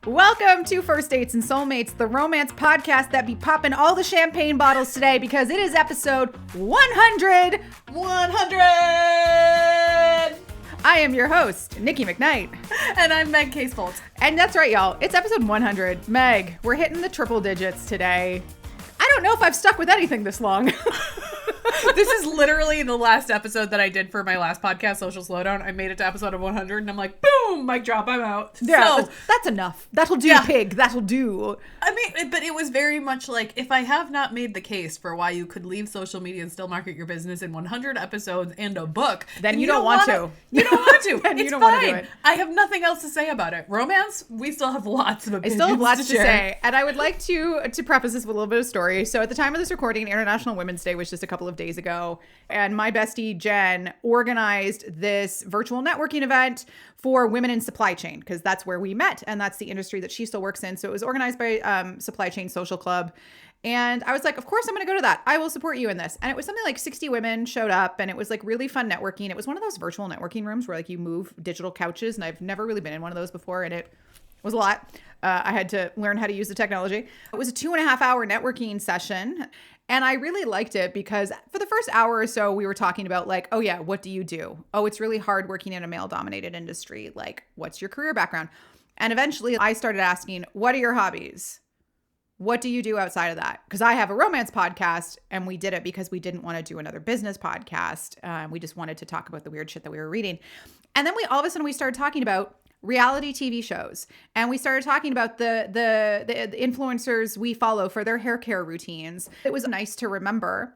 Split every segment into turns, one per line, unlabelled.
Welcome to First Dates and Soulmates, the romance podcast that be popping all the champagne bottles today because it is episode 100.
100!
I am your host, Nikki McKnight.
And I'm Meg Casefold.
And that's right, y'all. It's episode 100. Meg, we're hitting the triple digits today. I don't know if I've stuck with anything this long.
This is literally the last episode that I did for my last podcast, Social Slowdown. I made it to episode of 100 and I'm like, boom, mic drop, I'm out.
Yeah, so, that's enough. That'll do, yeah. Pig. That'll do.
I mean, but it was very much like, if I have not made the case for why you could leave social media and still market your business in 100 episodes and a book,
then you don't want to.
You don't want to.
Then
it's
you don't
fine.
Want to do it.
I have nothing else to say about it. Romance, we still have lots of opinions.
I still have lots to say. And I would like to preface this with a little bit of story. So at the time of this recording, International Women's Day was just a couple of days ago. And my bestie, Jen, organized this virtual networking event for women in supply chain, because that's where we met. And that's the industry that she still works in. So it was organized by Supply Chain Social Club. And I was like, of course, I'm going to go to that. I will support you in this. And it was something like 60 women showed up, and it was like really fun networking. It was one of those virtual networking rooms where like you move digital couches. And I've never really been in one of those before. And it was a lot. I had to learn how to use the technology. It was a 2.5 hour networking session. And I really liked it because for the first hour or so, we were talking about like, oh yeah, what do you do? Oh, it's really hard working in a male dominated industry. Like, what's your career background? And eventually I started asking, what are your hobbies? What do you do outside of that? Because I have a romance podcast, and we did it because we didn't want to do another business podcast. We just wanted to talk about the weird shit that we were reading. And then all of a sudden we started talking about reality TV shows. And we started talking about the influencers we follow for their hair care routines. It was nice to remember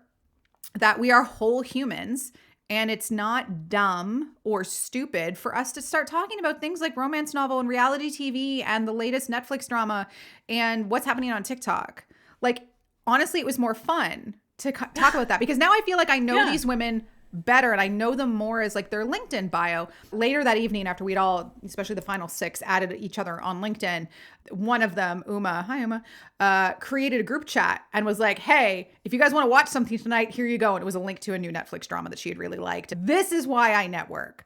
that we are whole humans, and it's not dumb or stupid for us to start talking about things like romance novel and reality TV and the latest Netflix drama and what's happening on TikTok. Like, honestly, it was more fun to talk about that because now I feel like I know these women better, and I know them more as like their LinkedIn bio. Later that evening, after we'd all, especially the final 6, added each other on LinkedIn, one of them, Uma, hi Uma, created a group chat and was like, hey, if you guys want to watch something tonight, here you go. And it was a link to a new Netflix drama that she had really liked. This is why I network.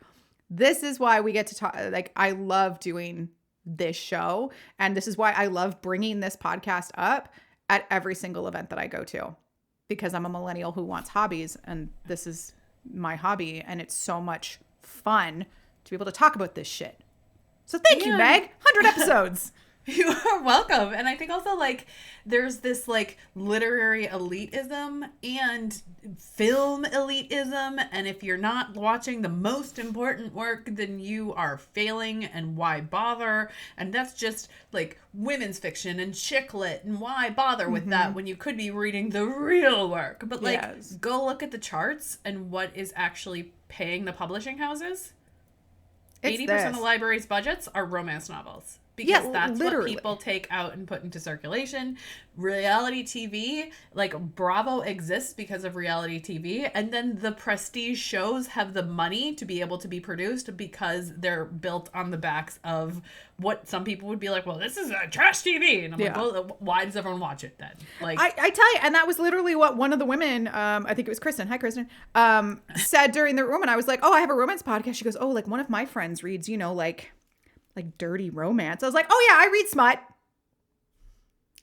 This is why we get to talk. Like, I love doing this show, and this is why I love bringing this podcast up at every single event that I go to, because I'm a millennial who wants hobbies, and this is my hobby, and it's so much fun to be able to talk about this shit. So thank you, Meg. 100 episodes.
You are welcome. And I think also like there's this like literary elitism and film elitism, and if you're not watching the most important work, then you are failing, and why bother? And that's just like women's fiction and chick lit, and why bother with that when you could be reading the real work? But like, go look at the charts and what is actually paying the publishing houses. 80% of libraries' budgets are romance novels. Because that's literally what people take out and put into circulation. Reality TV, like Bravo exists because of reality TV. And then the prestige shows have the money to be able to be produced because they're built on the backs of what some people would be like, well, this is a trash TV. And I'm like, well, why does everyone watch it then? Like,
I tell you, and that was literally what one of the women, I think it was Kristen, hi Kristen, said during the room. And I was like, oh, I have a romance podcast. She goes, oh, like one of my friends reads, like dirty romance. I was like, oh yeah, I read smut.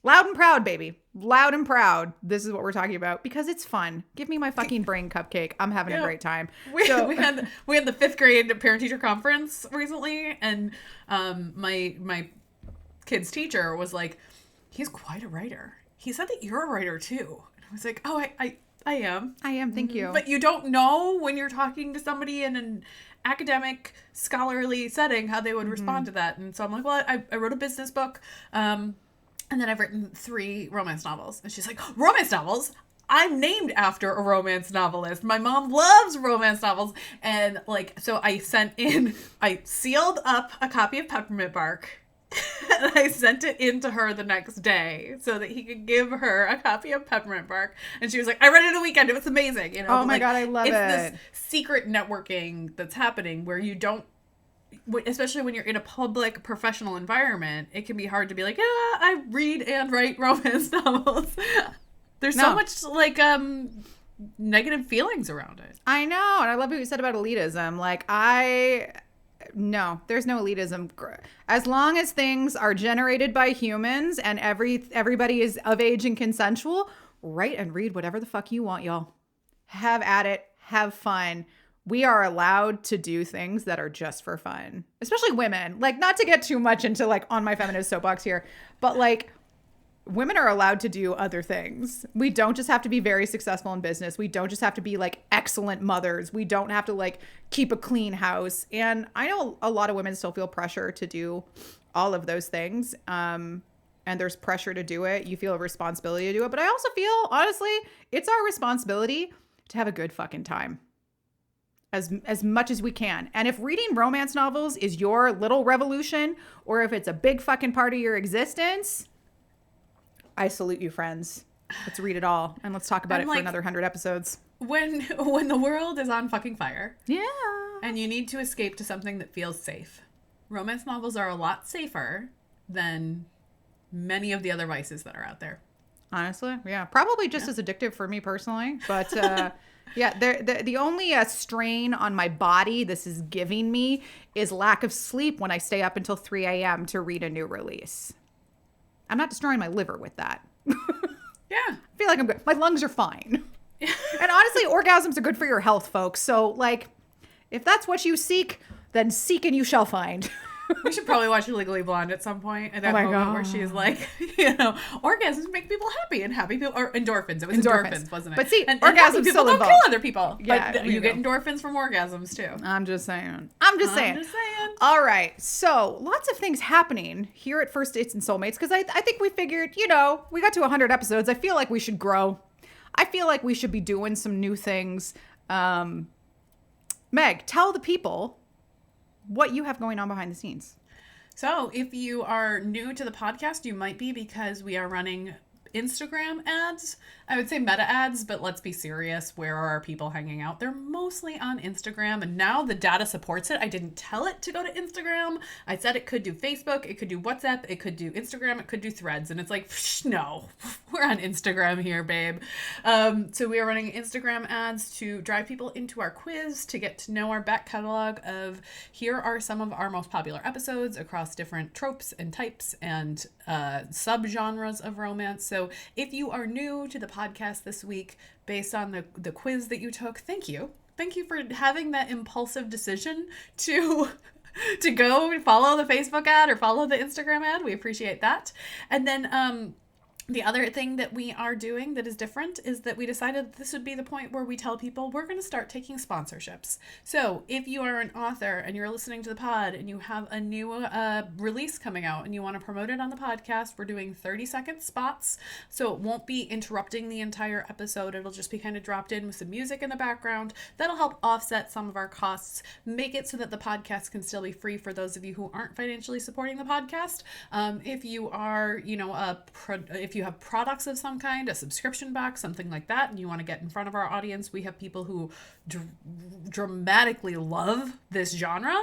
Loud and proud, baby. Loud and proud. This is what we're talking about because it's fun. Give me my fucking brain cupcake. I'm having a great time.
We had the 5th grade parent teacher conference recently, and my kid's teacher was like, he's quite a writer. He said that you're a writer too. And I was like, oh, I am.
I am. Thank you.
But you don't know when you're talking to somebody in an academic, scholarly setting how they would respond to that. And so I'm like, well, I wrote a business book, and then I've written 3 romance novels. And she's like, romance novels? I'm named after a romance novelist. My mom loves romance novels. And like, so I sealed up a copy of Peppermint Bark. And I sent it in to her the next day so that he could give her a copy of Peppermint Bark. And she was like, I read it in a weekend. It was amazing.
Oh my God, I love it.
It's this secret networking that's happening where you don't, especially when you're in a public professional environment, it can be hard to be like, yeah, I read and write romance novels. There's so much like negative feelings around it.
I know. And I love what you said about elitism. Like No, there's no elitism. As long as things are generated by humans and everybody is of age and consensual, write and read whatever the fuck you want, y'all. Have at it. Have fun. We are allowed to do things that are just for fun, especially women. Like, not to get too much into like on my feminist soapbox here, but like women are allowed to do other things. We don't just have to be very successful in business. We don't just have to be like excellent mothers. We don't have to like keep a clean house. And I know a lot of women still feel pressure to do all of those things. And there's pressure to do it. You feel a responsibility to do it. But I also feel, honestly, it's our responsibility to have a good fucking time. As much as we can. And if reading romance novels is your little revolution, or if it's a big fucking part of your existence, I salute you, friends. Let's read it all. And let's talk about it for another 100 episodes.
When the world is on fucking fire.
Yeah.
And you need to escape to something that feels safe. Romance novels are a lot safer than many of the other vices that are out there.
Honestly, yeah. Probably just as addictive for me personally. But yeah, the only strain on my body this is giving me is lack of sleep when I stay up until 3 a.m. to read a new release. I'm not destroying my liver with that.
Yeah.
I feel like I'm good. My lungs are fine. And honestly, orgasms are good for your health, folks. So, like, if that's what you seek, then seek and you shall find.
We should probably watch Legally Blonde at some point. At that moment where she's like, orgasms make people happy, and happy people, or endorphins. It was endorphins, wasn't it?
But see,
and
orgasms
happy people
still
don't
involved.
kill other people.
Yeah,
but you get endorphins from orgasms too.
I'm just saying.
I'm just saying.
All right. So lots of things happening here at First Dates and Soulmates, because I think we figured, we got to 100 episodes. I feel like we should grow. I feel like we should be doing some new things. Meg, tell the people what you have going on behind the scenes.
So if you are new to the podcast, you might be, because we are running Instagram ads. I would say meta ads, but let's be serious. Where are our people hanging out? They're mostly on Instagram, and now the data supports it. I didn't tell it to go to Instagram. I said it could do Facebook, it could do WhatsApp, it could do Instagram, it could do Threads, and it's like, no, we're on Instagram here, babe. So we are running Instagram ads to drive people into our quiz, to get to know our back catalog of here are some of our most popular episodes across different tropes and types and subgenres of romance. So if you are new to the podcast this week based on the quiz that you took, thank you. Thank you for having that impulsive decision to go and follow the Facebook ad or follow the Instagram ad. We appreciate that. And then the other thing that we are doing that is different is that we decided this would be the point where we tell people we're going to start taking sponsorships. So if you are an author and you're listening to the pod and you have a new release coming out and you want to promote it on the podcast, we're doing 30-second spots. So it won't be interrupting the entire episode. It'll just be kind of dropped in with some music in the background. That'll help offset some of our costs, make it so that the podcast can still be free for those of you who aren't financially supporting the podcast. If you are, if you have products of some kind, a subscription box, something like that, and you want to get in front of our audience, we have people who dramatically love this genre,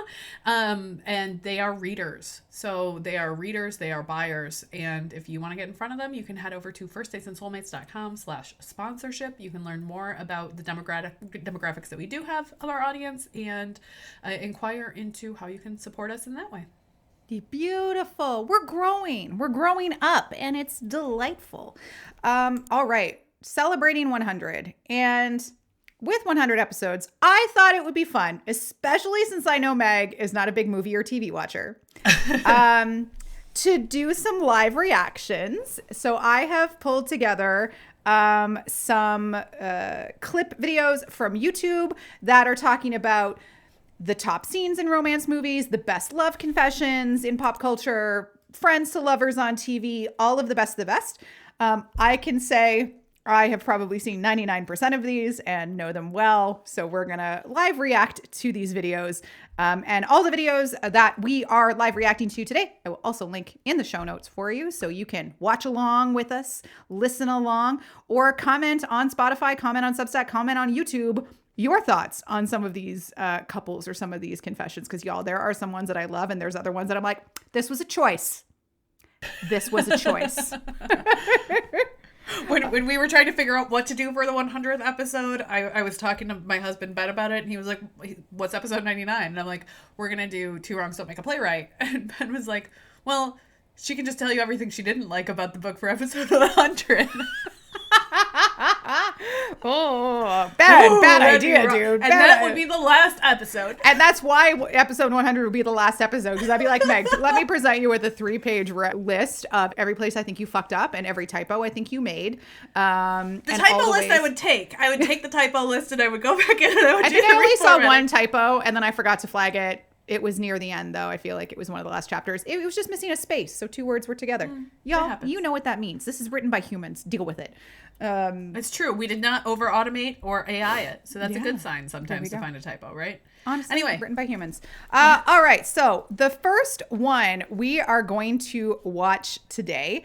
and they are readers. So they are readers, they are buyers, and if you want to get in front of them, you can head over to firstdatesandsoulmates.com/sponsorship. You can learn more about the demographics that we do have of our audience and inquire into how you can support us in that way.
Beautiful. We're growing up, and it's delightful. All right. Celebrating 100. And with 100 episodes, I thought it would be fun, especially since I know Meg is not a big movie or TV watcher, to do some live reactions. So I have pulled together some clip videos from YouTube that are talking about the top scenes in romance movies, the best love confessions in pop culture, friends to lovers on TV, all of the best of the best. I can say I have probably seen 99% of these and know them well. So we're going to live react to these videos. And all the videos that we are live reacting to today, I will also link in the show notes for you. So you can watch along with us, listen along, or comment on Spotify, comment on Substack, comment on YouTube, your thoughts on some of these couples or some of these confessions. Because y'all, there are some ones that I love and there's other ones that I'm like, this was a choice. This was a choice.
When we were trying to figure out what to do for the 100th episode, I was talking to my husband Ben about it, and he was like, "What's episode 99?" And I'm like, "We're gonna do Two Wrongs Don't Make a Playwright." And Ben was like, "Well, she can just tell you everything she didn't like about the book for episode 100."
Bad idea, dude.
And that would be the last episode.
And that's why episode 100 would be the last episode, because I'd be like, Meg, let me present you with a 3-page list of every place I think you fucked up and every typo I think you made.
The typo list I would take. I would take the typo list and I would go back in and I would do
I only saw one typo and then I forgot to flag it. It was near the end, though. I feel like it was one of the last chapters. It was just missing a space, so 2 words were together. Y'all, you know what that means. This is written by humans. Deal with it.
It's true. We did not over-automate or AI it, so that's a good sign sometimes to find a typo, right?
Honestly,
anyway,
written by humans. All right, so the first one we are going to watch today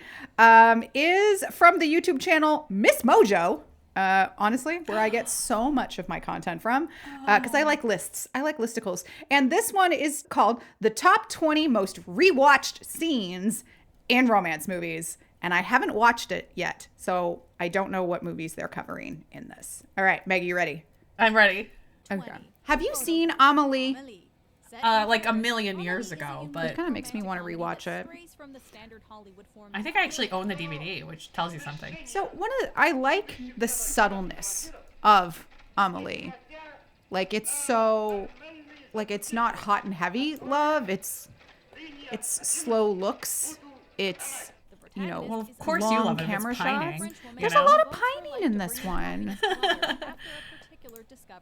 is from the YouTube channel Miss Mojo. Honestly, where I get so much of my content from, because I like lists. I like listicles. And this one is called The Top 20 Most Rewatched Scenes in Romance Movies. And I haven't watched it yet, so I don't know what movies they're covering in this. All right, Meg, you ready?
I'm ready.
Okay. Have you seen Amelie?
Like a million years ago, but
it kind of makes me want to rewatch it.
I think I actually own the DVD, which tells you something.
So I like the subtleness of Amelie. Like it's so, like it's not hot and heavy love. It's slow looks. It's
well, of course
long
you love it.
camera
It's pining,
shots. There's a lot of pining in this one.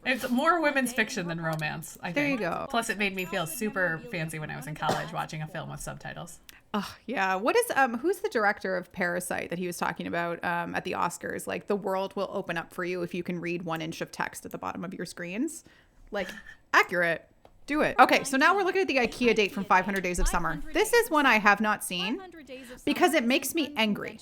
It's more women's fiction than romance, I think.
There you go.
Plus, it made me feel super fancy when I was in college watching a film with subtitles.
Oh, yeah. What is who's the director of Parasite that he was talking about at the Oscars? Like, the world will open up for you if you can read 1 inch of text at the bottom of your screens. Like, accurate. Do it. Okay, so now we're looking at the IKEA date from 500 Days of Summer. This is one I have not seen because it makes me angry.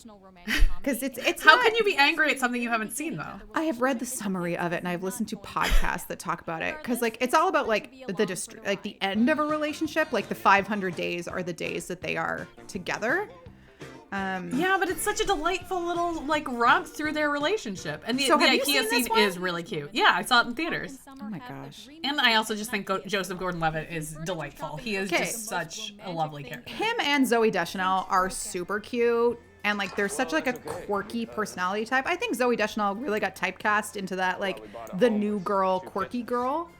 Because it's
How can you be angry at something you haven't seen, though?
I have read the summary of it and I've listened to podcasts that talk about it. Because like it's all about like the end of a relationship. Like the 500 days are the days that they are together.
Yeah, but it's such a delightful little like romp through their relationship, and the
have you
IKEA
seen
scene
this one?
is really cute. Yeah, I saw it in theaters.
Oh my gosh.
And I also just think Joseph Gordon-Levitt is delightful. He is just such a lovely character.
Him and Zooey Deschanel are super cute. And like they're such like a quirky personality type. I think Zooey Deschanel really got typecast into that like the new girl, quirky girl.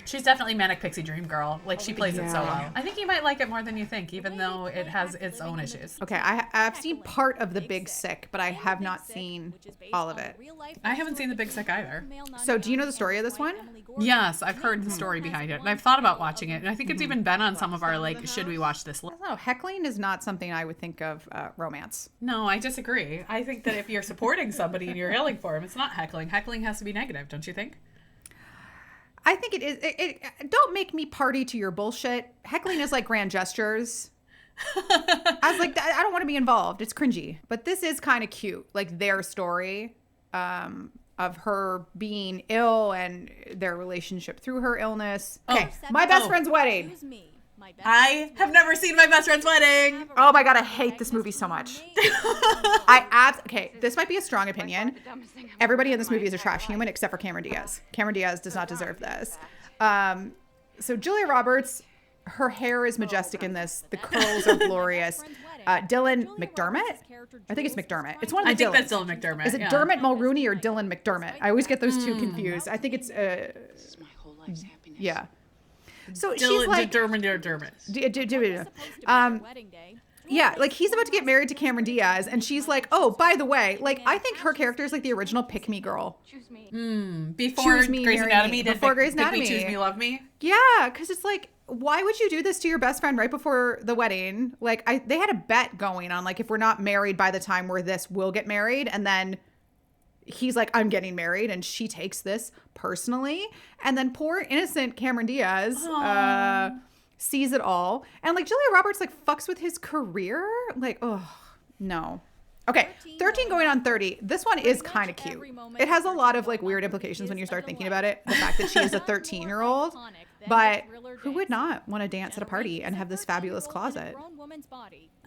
She's definitely Manic Pixie Dream Girl. Like, she plays it so well. I think you might like it more than you think, even though it has its own issues.
Okay, I've seen part of The Big Sick, but I have not seen all of it.
I haven't seen The Big Sick either.
So do you know the story of this one?
Yes, I've heard the story behind it, and I've thought about watching it, and I think it's even been on some of our, like, should we watch this list?
No, heckling is not something I would think of romance.
No, I disagree. I think that if you're supporting somebody and you're yelling for him, it's not heckling. Heckling has to be negative, don't you think?
I think it is. Don't make me party to your bullshit. Heckling is like grand gestures. I was like, I don't want to be involved. It's cringy. But this is kind of cute. Like their story of her being ill and their relationship through her illness. Okay, my best friend's wedding.
I have never seen My Best Friend's Wedding.
Oh my God, I hate this movie so much. Okay, this might be a strong opinion. Everybody in this movie is a trash human except for Cameron Diaz. Cameron Diaz does not deserve this. So Julia Roberts, her hair is majestic in this. The curls are glorious. Dylan McDermott? I think it's McDermott. It's one of the Dylans.
I think that's Dylan McDermott.
Is it Dermot Mulrooney or Dylan McDermott? I always get those two confused. I think it's yeah. So she's like
Dermot.
Yeah, like he's about to get married to Cameron Diaz, and she's like, "Oh, by the way, like I think her character is like the original pick me girl."
Before
Choose me,
Grey's
marry
Anatomy,
me. Before Grey's Anatomy,
did we choose me, love me?
Yeah, because it's like, why would you do this to your best friend right before the wedding? Like, they had a bet going on, like if we're not married by the time we're this, we'll get married, and then he's like, I'm getting married, and she takes this personally, and then poor innocent Cameron Diaz sees it all, and like Julia Roberts like fucks with his career, like, oh no. Okay, 13 going on 30. This one is kind of cute. It has a lot of like weird implications when you start thinking about it. The fact that she is a 13-year-old. But who would not want to dance at a party and have this fabulous closet?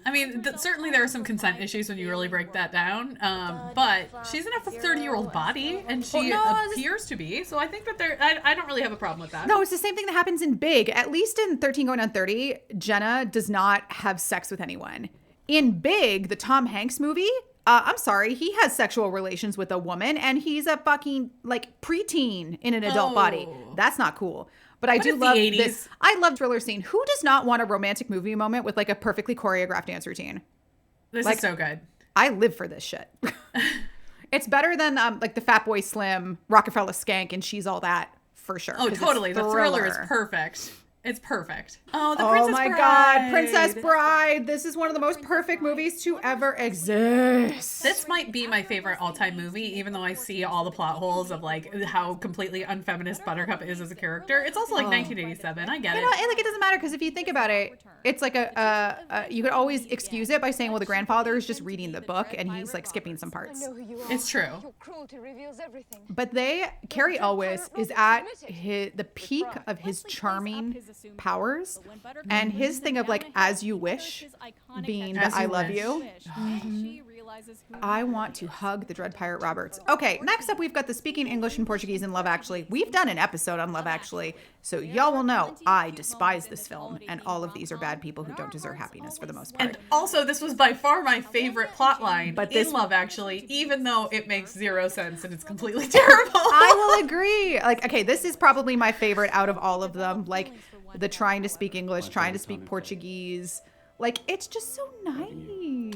I mean, certainly there are some consent issues when you really break that down. But she's in a 30-year-old body, and she appears to be. So I think that I don't really have a problem with that.
No, it's the same thing that happens in Big. At least in 13 Going on 30, Jenna does not have sex with anyone. In Big, the Tom Hanks movie, I'm sorry, he has sexual relations with a woman, and he's a fucking, like, preteen in an adult body. That's not cool. But I do love this. I love thriller scene. Who does not want a romantic movie moment with, like, a perfectly choreographed dance routine?
This is so good.
I live for this shit. It's better than, like, the Fatboy Slim, Rockefeller Skank, and She's All That, for sure.
Oh, totally. The thriller is perfect. It's perfect. Oh,
God, Princess Bride. This is one of the most perfect movies to ever exist.
This might be my favorite all-time movie, even though I see all the plot holes of like how completely unfeminist Buttercup is as a character. It's also like 1987. I get it.
And like it doesn't matter because if you think about it, it's like you could always excuse it by saying, well, the grandfather is just reading the book and he's like skipping some parts.
It's true.
But Carrie Elwes is at the peak of his charming powers, and his thing of like as you wish being that I love you. I want to hug the Dread Pirate Roberts. Okay, next up we've got the Speaking English and Portuguese in Love Actually. We've done an episode on Love Actually, so y'all will know I despise this film, and all of these are bad people who don't deserve happiness for the most part.
And also, this was by far my favorite plotline in Love Actually, even though it makes zero sense and it's completely terrible.
I will agree. Like, okay, this is probably my favorite out of all of them. Like, the trying to speak English, trying to speak Portuguese. Like, it's just so nice.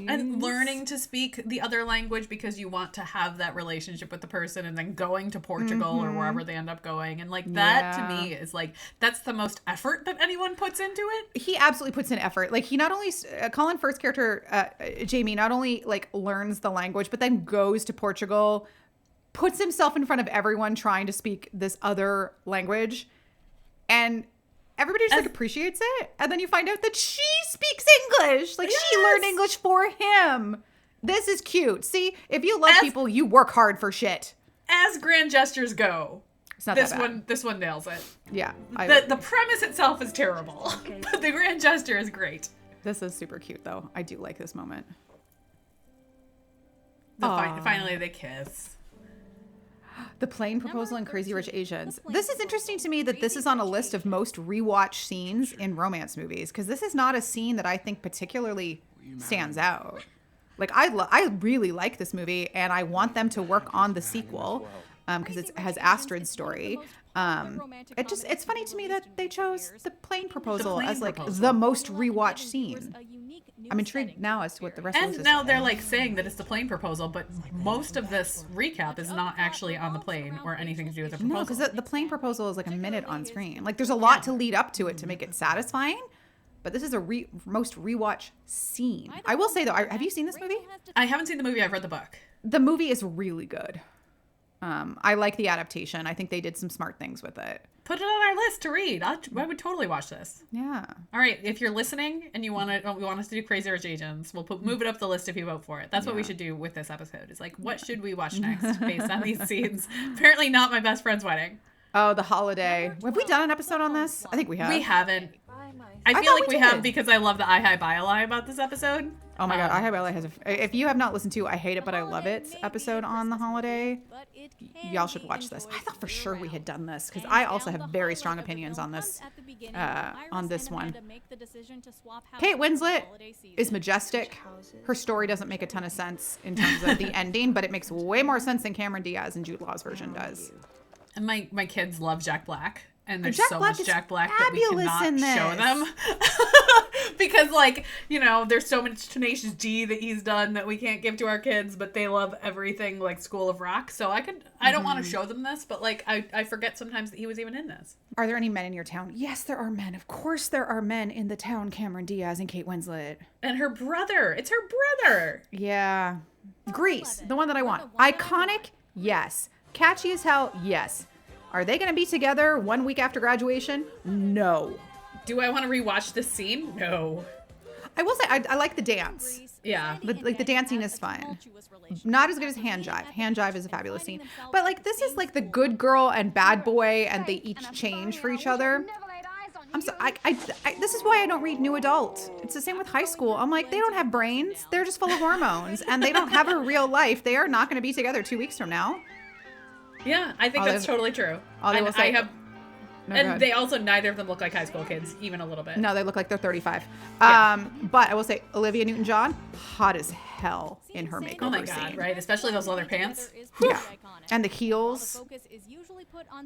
And learning to speak the other language because you want to have that relationship with the person, and then going to Portugal or wherever they end up going. And like that to me is like, that's the most effort that anyone puts into it.
He absolutely puts in effort. Like, he not only, Colin Firth's character, Jamie, not only like learns the language, but then goes to Portugal, puts himself in front of everyone trying to speak this other language. And everybody just like appreciates it. And then you find out that she speaks English. Like, she learned English for him. This is cute. See, if you love people, you work hard for shit.
As grand gestures go,
it's not
this
that bad.
This one nails it.
Yeah.
The premise itself is terrible, but the grand gesture is great.
This is super cute, though. I do like this moment.
Finally, they kiss.
The Plane Proposal and Crazy Rich Asians. This is interesting to me that this is on a list of most rewatched scenes in romance movies, because this is not a scene that I think particularly stands out. Like, I really like this movie, and I want them to work on the sequel because it has Astrid's story. It's funny to me that they chose The Plane Proposal as like the most rewatched scene. I'm intrigued now as to what the rest of this is.
And now they're like saying that it's the plane proposal, but most of this recap is not actually on the plane or anything to do with the proposal.
No, because the plane proposal is like a minute on screen. Like, there's a lot to lead up to it to make it satisfying. But this is a most rewatch scene. I will say though, have you seen this movie?
I haven't seen the movie. I've read the book.
The movie is really good. I like the adaptation. I think they did some smart things with it.
Put it on our list to read. I would totally watch this.
Yeah.
All right. If you're listening and you want us to do Crazy Rich Asians, we'll move it up the list if you vote for it. That's what we should do with this episode. Is like, what should we watch next based on these scenes? Apparently not My Best Friend's Wedding.
Oh, The Holiday. Have we done an episode on this? I think we have.
We haven't. I feel like we have because I love the I Hi Bye Lie about this episode.
Oh my God, I Hi Bye Lie has if you have not listened to I Hate It But I Love It episode on The Holiday, y'all should watch this. I thought for sure we had done this because I also have very strong opinions on this one. Kate Winslet is majestic. Her story doesn't make a ton of sense in terms of the ending, but it makes way more sense than Cameron Diaz and Jude Law's version does.
And my kids love Jack Black. And there's
Jack
so
Black
much Jack Black that we
fabulous in
cannot show them. Because, like, you know, there's so much Tenacious D that he's done that we can't give to our kids, but they love everything like School of Rock. So I don't want to show them this, but, like, I forget sometimes that he was even in this.
Are there any men in your town? Yes, there are men. Of course there are men in the town, Cameron Diaz and Kate Winslet.
And her brother. It's her brother.
Yeah. Grease, the one that I want. Iconic? Yes. Catchy as hell? Yes. Are they going to be together 1 week after graduation? No.
Do I want to rewatch this scene? No.
I will say I like the dance.
Yeah.
The dancing is fun. Not as good as Hand Jive. Hand Jive is a fabulous scene. But like this is like the good girl and bad boy and they each change for each other. This is why I don't read new adult. It's the same with high school. I'm like, they don't have brains. They're just full of hormones, and they don't have a real life. They are not going to be together 2 weeks from now.
Yeah, I think that's totally true. They also, neither of them look like high school kids, even a little bit.
No, they look like they're 35.
Yeah.
But I will say, Olivia Newton-John, hot as hell in her makeover
Oh my God,
scene.
right? Especially those leather pants.
Yeah. And the heels.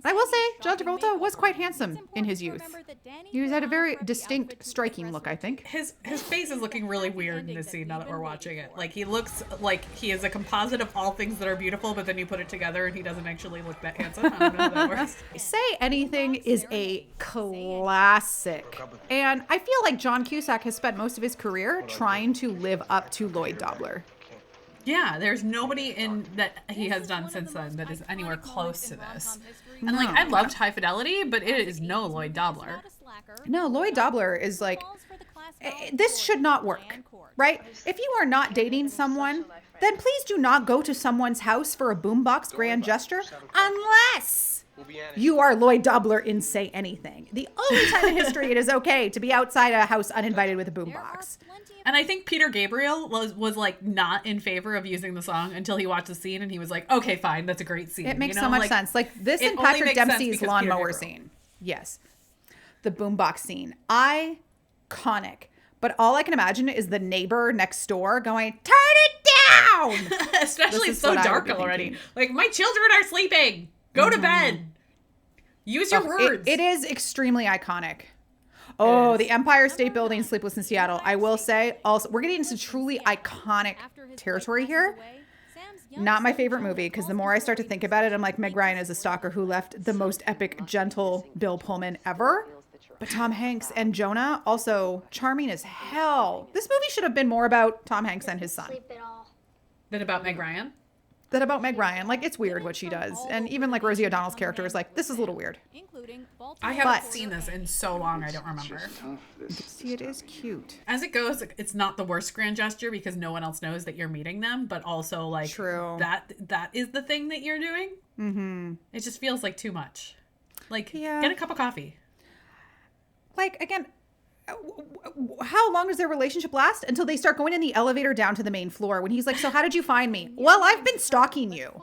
I will say, John Travolta was quite handsome in his youth. He had a very distinct, striking look, I think.
His face is looking really weird in this scene now that we're watching it. Like, he looks like he is a composite of all things that are beautiful, but then you put it together and he doesn't actually look that handsome. I don't know how that works.
Say Anything is a classic. And I feel like John Cusack has spent most of his career trying to live up to Lloyd Dobler.
Yeah, there's nobody in that he has done since then that is anywhere close to this. And like, I loved High Fidelity, but it is no Lloyd Dobler.
No, Lloyd Dobler is like, this should not work, right? If you are not dating someone, then please do not go to someone's house for a boombox grand gesture unless you are Lloyd Dobler in Say Anything. The only time in history it is okay to be outside a house uninvited with a boombox.
And I think Peter Gabriel was like not in favor of using the song until he watched the scene and he was like, okay, fine, that's a great scene.
It makes so much sense. Like this and Patrick Dempsey's lawnmower scene. Yes. The boombox scene. Iconic. But all I can imagine is the neighbor next door going, turn it down!
Especially it's so dark already. Like, my children are sleeping. Go to bed. Use your words.
It is extremely iconic. Oh, the Empire State Building, Sleepless in Seattle. I will say, also, we're getting into truly iconic territory here. Not my favorite movie, because the more I start to think about it, I'm like, Meg Ryan is a stalker who left the most epic, gentle Bill Pullman ever. But Tom Hanks and Jonah, also charming as hell. This movie should have been more about Tom Hanks and his son
than about Meg Ryan.
Like, it's weird what she does. And even like Rosie O'Donnell's character is like, this is a little weird.
I haven't seen this in so long, I don't remember.
See, it is cute.
As it goes, it's not the worst grand gesture because no one else knows that you're meeting them, but also like
true.
That is the thing that you're doing.
Mm-hmm.
It just feels like too much. Like,
yeah.
Get a cup of coffee.
Like, again, how long does their relationship last? Until they start going in the elevator down to the main floor when he's like, so how did you find me? Well, I've been stalking you.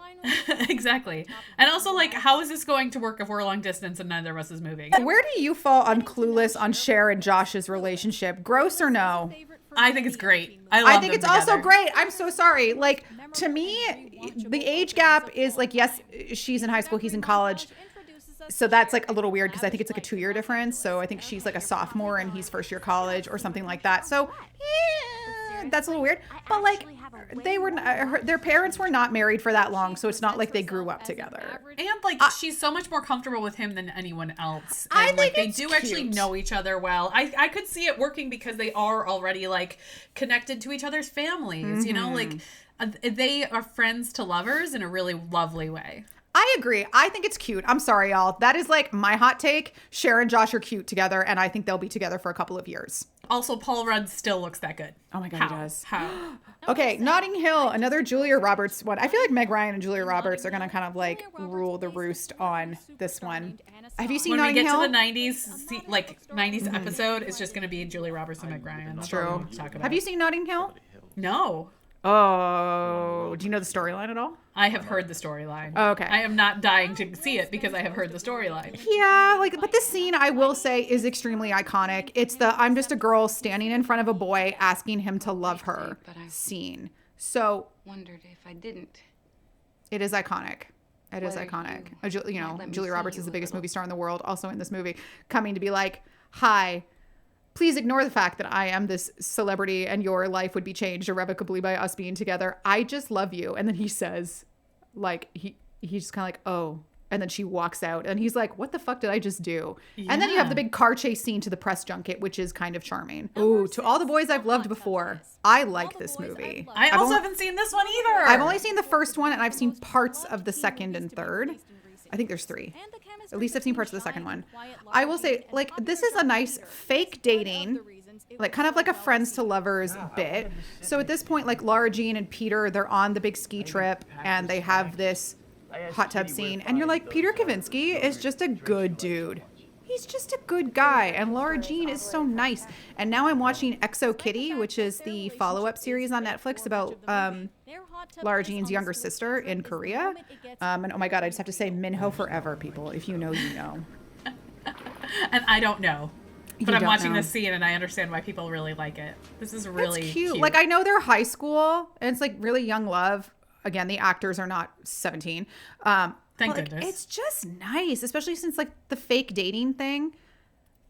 Exactly. And also, like, how is this going to work if we're long distance and neither of us is moving?
Where do you fall on Clueless on Cher and Josh's relationship? Gross or no?
I think it's great. I think
it's also great. I'm so sorry. Like, to me, the age gap is like, yes, she's in high school, he's in college. So that's like a little weird because I think it's like a 2-year difference. So I think she's like a sophomore and he's first year college or something like that. So that's a little weird. But like their parents were not married for that long. So it's not like they grew up together.
And like she's so much more comfortable with him than anyone else. And
I think
like they
it's
do
cute.
actually know each other well. I could see it working because they are already like connected to each other's families. Mm-hmm. You know, like they are friends to lovers in a really lovely way.
I agree. I think it's cute. I'm sorry, y'all. That is like my hot take. Cher and Josh are cute together, and I think they'll be together for a couple of years.
Also, Paul Rudd still looks that good.
Oh my God, he does.
How?
Okay, Notting Hill, another Julia Roberts one. I feel like Meg Ryan and Julia Roberts are going to kind of like rule the roost on this one. Have you seen Notting Hill?
When we get to the 90s episode, it's just going to be Julia Roberts and Meg Ryan. That's
true. Have you seen Notting Hill?
No.
Oh, do you know the storyline at all?
I have heard the storyline.
Oh, okay.
I am not dying to see it because I have heard the storyline.
Yeah, but this scene, I will say, is extremely iconic. It's the I'm just a girl standing in front of a boy asking him to love her scene. So,
wondered if I didn't.
It is iconic. It is iconic. Julia Roberts is the biggest movie star in the world, also in this movie, coming to be like, hi, please ignore the fact that I am this celebrity and your life would be changed irrevocably by us being together. I just love you. And then he says, like, he's just kind of like, oh. And then she walks out and he's like, what the fuck did I just do? Yeah. And then you have the big car chase scene to the press junket, which is kind of charming. Ooh, To All the Boys I've Loved Before. I like this movie.
I also haven't seen this one either.
I've only seen the first one and I've seen parts of the second and third. I think there's 3. At least I've seen parts of the second one. I will say, like, this is a nice fake dating, like kind of like a friends to lovers bit. So at this point, like Laura Jean and Peter, they're on the big ski trip and they have this hot tub scene. And you're like, Peter Kavinsky is just a good dude. He's just a good guy, and Laura Jean is so nice. And now I'm watching Exo Kitty, which is the follow-up series on Netflix about Laura Jean's younger sister in Korea. And oh my god, I just have to say Minho forever, people. If you know, you know.
And I don't know. But I'm watching
know.
this scene and I understand why people really like it. This is really cute.
Like, I know they're high school and it's like really young love. Again, the actors are not 17.
Thank
goodness.
goodness.
It's just nice, especially since like the fake dating thing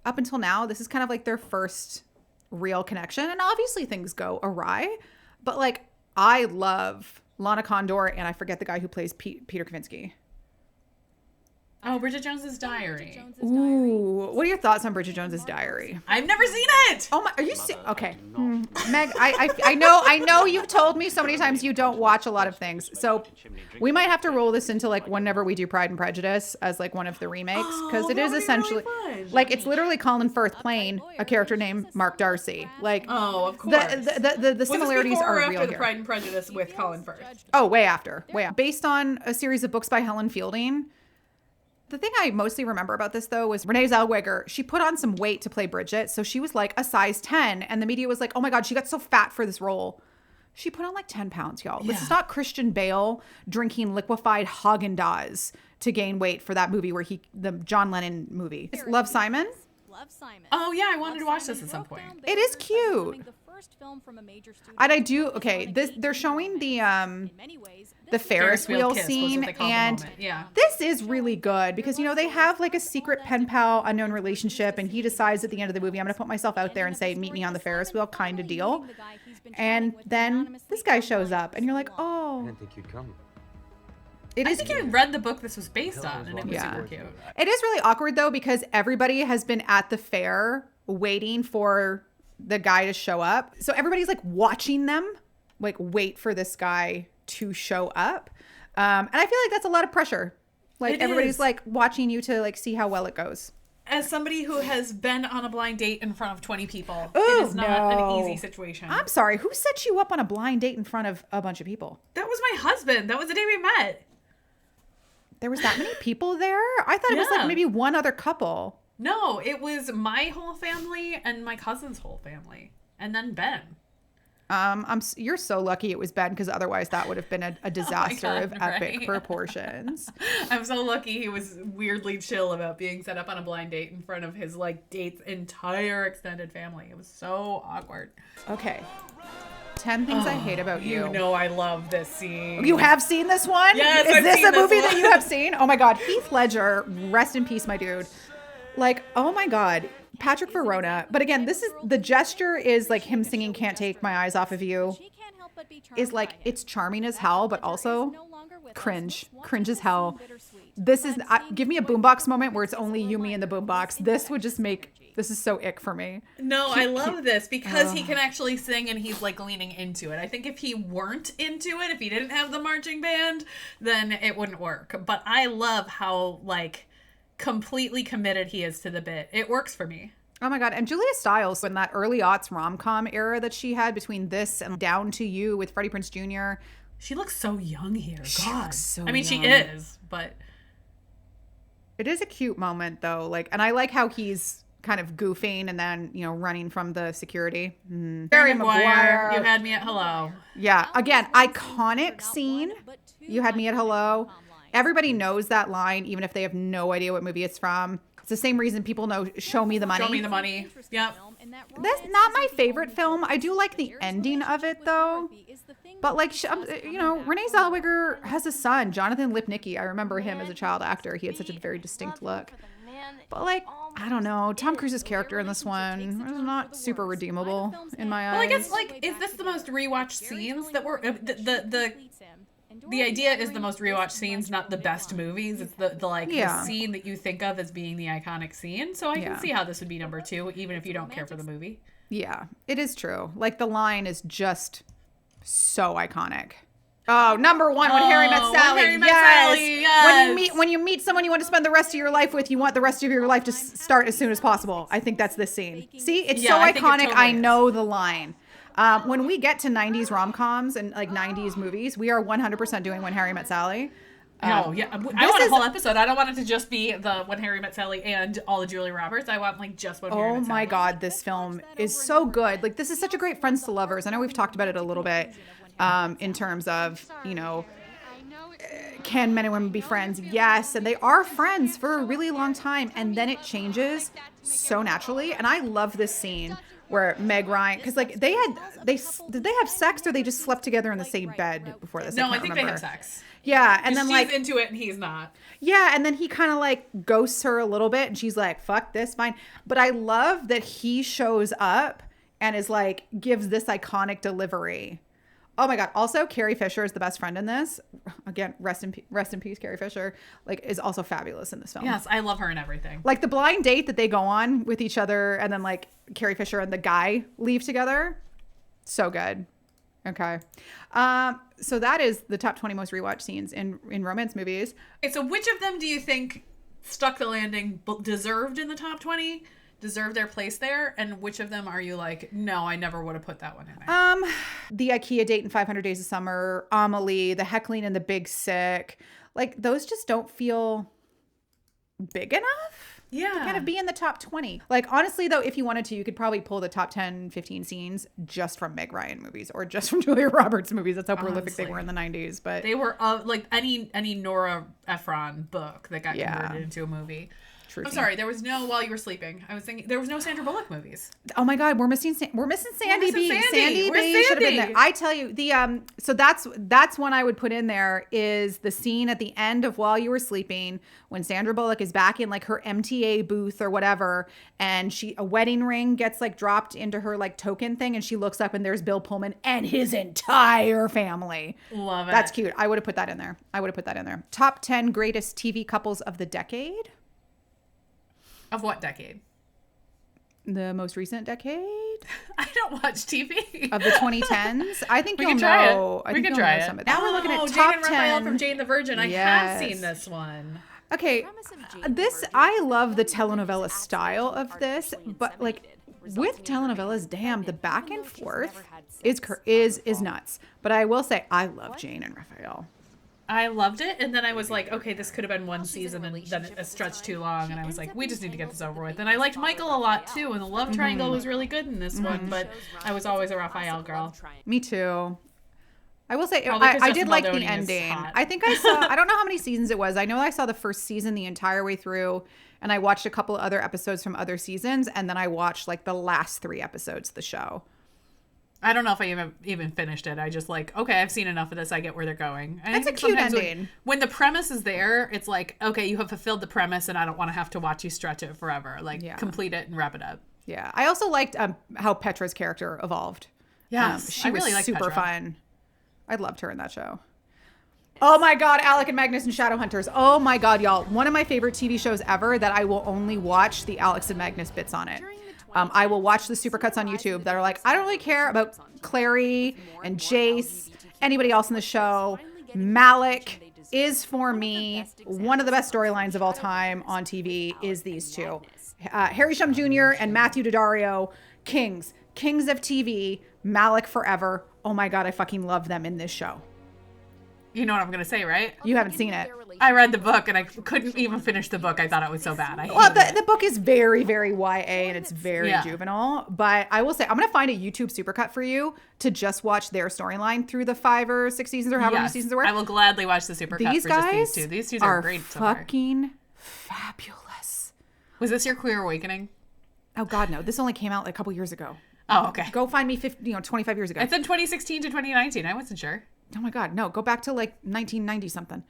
up until now, this is kind of like their first real connection. And obviously things go awry, but like I love Lana Condor and I forget the guy who plays Peter Kavinsky.
Oh, Bridget Jones's Diary.
Ooh, what are your thoughts on Bridget Jones's Diary?
I've never seen it.
Oh my, are you okay? Meg, I know you've told me so many times you don't watch a lot of things, so we might have to roll this into like whenever we do Pride and Prejudice as like one of the remakes because it is essentially really like it's literally Colin Firth playing a character named Mark Darcy. Like,
oh, of course.
The similarities are real
after the
here.
Pride and Prejudice with Colin Firth.
Oh, way after. Based on a series of books by Helen Fielding. The thing I mostly remember about this, though, was Renee Zellweger. She put on some weight to play Bridget. So she was like a size 10. And the media was like, oh my God, she got so fat for this role. She put on like 10 pounds, y'all. Yeah. This is not Christian Bale drinking liquefied Haagen-Dazs to gain weight for that movie the John Lennon movie. It's Love, Simon.
Oh, yeah. I wanted to watch this at some point.
It is cute. And I do, they're showing the Ferris wheel scene, and this is really good because, you know, they have like a secret pen pal unknown relationship, and he decides at the end of the movie, I'm going to put myself out there and say, meet me on the Ferris wheel kind of deal. And then this guy shows up and you're like, oh.
I didn't think you'd come.
I think I read the book this was based on, and it was super cute.
It is really awkward, though, because everybody has been at the fair waiting for the guy to show up. So everybody's like watching them, like wait for this guy to show up. And I feel like that's a lot of pressure. Like everybody's like watching you to like see how well it goes.
As somebody who has been on a blind date in front of 20 people, it is not an easy situation.
I'm sorry. Who set you up on a blind date in front of a bunch of people?
That was my husband. That was the day we met.
There was that many people there? I thought it was like maybe one other couple.
No, it was my whole family and my cousin's whole family. And then Ben.
You're so lucky it was Ben, because otherwise that would have been a disaster of epic proportions.
I'm so lucky he was weirdly chill about being set up on a blind date in front of his like date's entire extended family. It was so awkward.
Okay. 10 things I hate about you.
You know I love this scene.
You have seen this one?
Yes,
Is
I've
this
seen
a movie
this
that
one.
you have seen? Oh my God. Heath Ledger, rest in peace, my dude. Like, oh my God. Patrick Verona. But again, the gesture is like him singing Can't Take My Eyes Off of You. Is like, it's charming as hell, but also cringe as hell. This is, give me a boombox moment where it's only you, me, and the boombox. This is so ick for me.
No, I love this because he can actually sing and he's like leaning into it. I think if he weren't into it, if he didn't have the marching band, then it wouldn't work. But I love how like completely committed he is to the bit. It works for me.
Oh my God. And Julia Stiles, in that early aughts rom-com era that she had between this and Down to You with Freddie Prinze Jr.
She looks so young here. God.
She looks so
I mean,
young.
she is, but
it is a cute moment though. Like, and I like how he's kind of goofing and then, you know, running from the security. Barry Maguire.
You had me at hello.
Yeah. Again, iconic scene. You had me at hello. Everybody knows that line, even if they have no idea what movie it's from. It's the same reason people know Show Me the Money.
Show Me the Money. Yep.
That's not my favorite film. I do like the ending of it though. But like, you know, Renee Zellweger has a son, Jonathan Lipnicki. I remember him as a child actor. He had such a very distinct look. But like, I don't know. Tom Cruise's character in this one is not super redeemable in my eyes.
Well, I guess like, is this the most rewatched scenes that were the idea is the most rewatched scenes, not the best movies. It's the scene that you think of as being the iconic scene. So I can see how this would be number 2, even if you don't care for the movie.
Yeah, it is true. Like the line is just so iconic. Oh, number 1, When Harry Met Sally.
Yes.
When you meet someone you want to spend the rest of your life with, you want the rest of your life to start as soon as possible. I think that's this scene. See, it's so iconic. I know the line. When we get to 90s rom-coms and like 90s movies, we are 100% doing When Harry Met Sally.
Oh, yeah. I want a whole episode. I don't want it to just be the When Harry Met Sally and all of Julia Roberts. I want like just When Harry Met Sally.
Oh my God, this film is so good. Like, this is such a great Friends to Lovers. I know we've talked about it a little bit in terms of, you know, can men and women be friends? Yes. And they are friends for a really long time. And then it changes so naturally. And I love this scene where Meg Ryan, because like did they have sex or they just slept together in the same bed before this?
No, I think they had sex.
Yeah, and then
she's
like
into it and he's not.
Yeah, and then he kind of like ghosts her a little bit and she's like, fuck this, fine. But I love that he shows up and is like, gives this iconic delivery. Oh my God. Also, Carrie Fisher is the best friend in this. Again, rest in peace, Carrie Fisher. Like, is also fabulous in this film.
Yes, I love her in everything.
Like the blind date that they go on with each other and then like Carrie Fisher and the guy leave together. So good. Okay. So that is the top 20 most rewatched scenes in romance movies.
Okay, so which of them do you think stuck the landing, deserved in the top 20? Deserve their place there, and which of them are you like, no, I never would have put that one in there?
The IKEA date in 500 Days of Summer, Amelie, the heckling and the Big Sick, like those just don't feel big enough to kind of be in the top 20. Like, honestly though, if you wanted to, you could probably pull the top 10 15 scenes just from Meg Ryan movies or just from Julia Roberts movies. That's how prolific they were in the 90s. But
they were like any Nora Ephron book that got converted into a movie. I'm sorry, there was no While You Were Sleeping. I was thinking there was no Sandra Bullock movies.
Oh my God, we're missing Sandy B. Sandy B should have been there. I tell you, the so that's one I would put in there is the scene at the end of While You Were Sleeping when Sandra Bullock is back in like her MTA booth or whatever, and a wedding ring gets like dropped into her like token thing, and she looks up and there's Bill Pullman and his entire family.
Love it.
That's cute. I would have put that in there. Top 10 greatest TV couples of the decade.
Of what decade?
The most recent decade?
I don't watch TV.
Of the 2010s? I think
we
you'll
can try
know.
It. We can try it.
Now we're looking at
Jane
top
and Raphael
10.
from Jane the Virgin. I have seen this one.
Okay, I love the telenovela style of this, but like with telenovelas, damn, the back and forth is nuts. But I will say, I love Jane and Raphael.
I loved it, and then I was like, okay, this could have been one season, and then it stretched too long, and I was like, we just need to get this over with. And I liked Michael a lot too, and the love triangle was really good in this one, but I was always a Raphael girl.
Me too. I will say, I did like the ending. I think I don't know how many seasons it was. I know I saw the first season the entire way through, and I watched a couple of other episodes from other seasons, and then I watched like the last 3 episodes of the show.
I don't know if I even finished it. I just like, okay, I've seen enough of this. I get where they're going.
That's a cute ending.
When the premise is there, it's like, okay, you have fulfilled the premise and I don't want to have to watch you stretch it forever. Like, complete it and wrap it up.
Yeah. I also liked how Petra's character evolved.
Yes.
She
really
was super fun. I loved her in that show. Oh my God, Alec and Magnus and Shadowhunters. Oh my God, y'all. One of my favorite TV shows ever that I will only watch the Alex and Magnus bits on it. I will watch the supercuts on YouTube that are like, I don't really care about Clary and Jace, anybody else in the show. Malik is, for me, one of the best storylines of all time on TV is these two. Harry Shum Jr. and Matthew Daddario, kings of TV, Malik forever. Oh my God, I fucking love them in this show.
You know what I'm going to say, right?
You haven't seen it.
I read the book and I couldn't even finish the book. I thought it was so bad.
The book is very, very YA and it's very juvenile. But I will say, I'm going to find a YouTube supercut for you to just watch their storyline through the 5 or 6 seasons or however many seasons there were.
I will gladly watch the supercut for just these two. These two are great so far.
Fucking fabulous.
Was this your queer awakening?
Oh God, no. This only came out like a couple years ago.
Oh, okay.
Go find me 25 years ago.
It's in 2016 to 2019. I wasn't sure.
Oh my God, no. Go back to like 1990 something.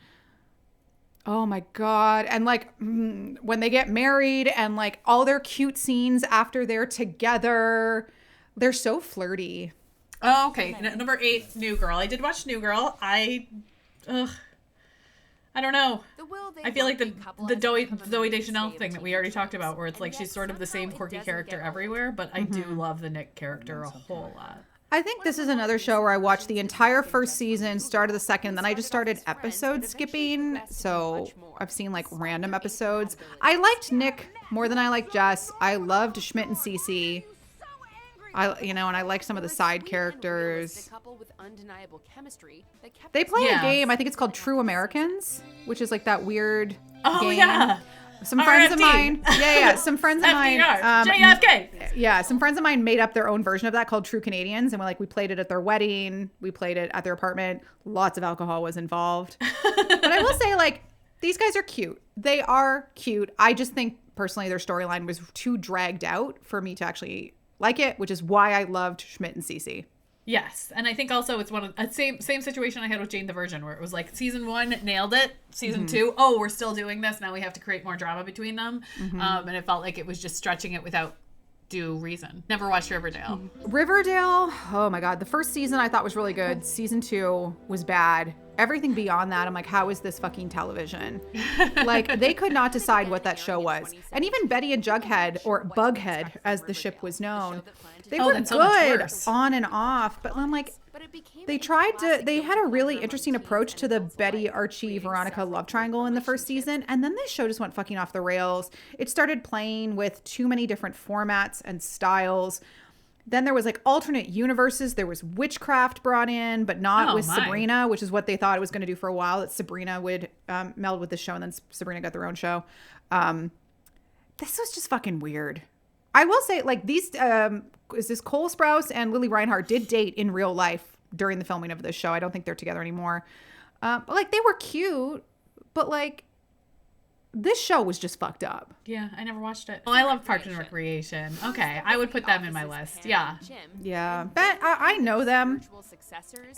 Oh my God. And like when they get married and like all their cute scenes after they're together, they're so flirty.
Oh, okay. Number 8, New Girl. I did watch New Girl. I don't know. I feel like the Zooey Deschanel thing that we already talked about, where it's like she's sort of the same quirky character everywhere, but I do love the Nick character a whole lot.
I think this is another show where I watched the entire first season, started the second, then I just started episode skipping. So I've seen like random episodes. I liked Nick more than I liked Jess. I loved Schmidt and Cece. and I like some of the side characters.
Couple with undeniable chemistry that kept
They play
Yeah.
a game, I think it's called True Americans, which is like that weird
Oh,
game.
yeah.
Some friends of
RFD.
mine. Yeah. Some friends of mine.
FDR. JFK.
Yeah, some friends of mine made up their own version of that called True Canadians, and we played it at their wedding. We played it at their apartment. Lots of alcohol was involved. But I will say, like, these guys are cute. They are cute. I just think personally their storyline was too dragged out for me to actually like it, which is why I loved Schmidt and Cece.
Yes, and I think also it's one of same situation I had with Jane the Virgin, where it was like season 1 nailed it, season 2, oh, we're still doing this, now we have to create more drama between them, and it felt like it was just stretching it without due reason. Never watched Riverdale.
Riverdale, oh my god, the first season I thought was really good. Season 2 was bad. Everything beyond that, I'm like, how is this fucking television? Like, they could not decide what that show was. And even Betty and Jughead, or Bughead as the ship was known, they were
that's so much
good
worse.
on and off, but I'm like, they had a really interesting approach to the Betty, Archie, Veronica love triangle in the first season, and then this show just went fucking off the rails. It started playing with too many different formats and styles. Then there was like alternate universes. There was witchcraft brought in, but not with Sabrina, which is what they thought it was going to do for a while. That Sabrina would meld with the show, and then Sabrina got their own show. This was just fucking weird. I will say, like, these is this Cole Sprouse and Lily Reinhart did date in real life during the filming of this show. I don't think they're together anymore. But like, they were cute, but like, this show was just fucked up.
Yeah, I never watched it. Oh, I love Parks and Recreation. Okay, I would put them in my list. Yeah.
Yeah, but I know them,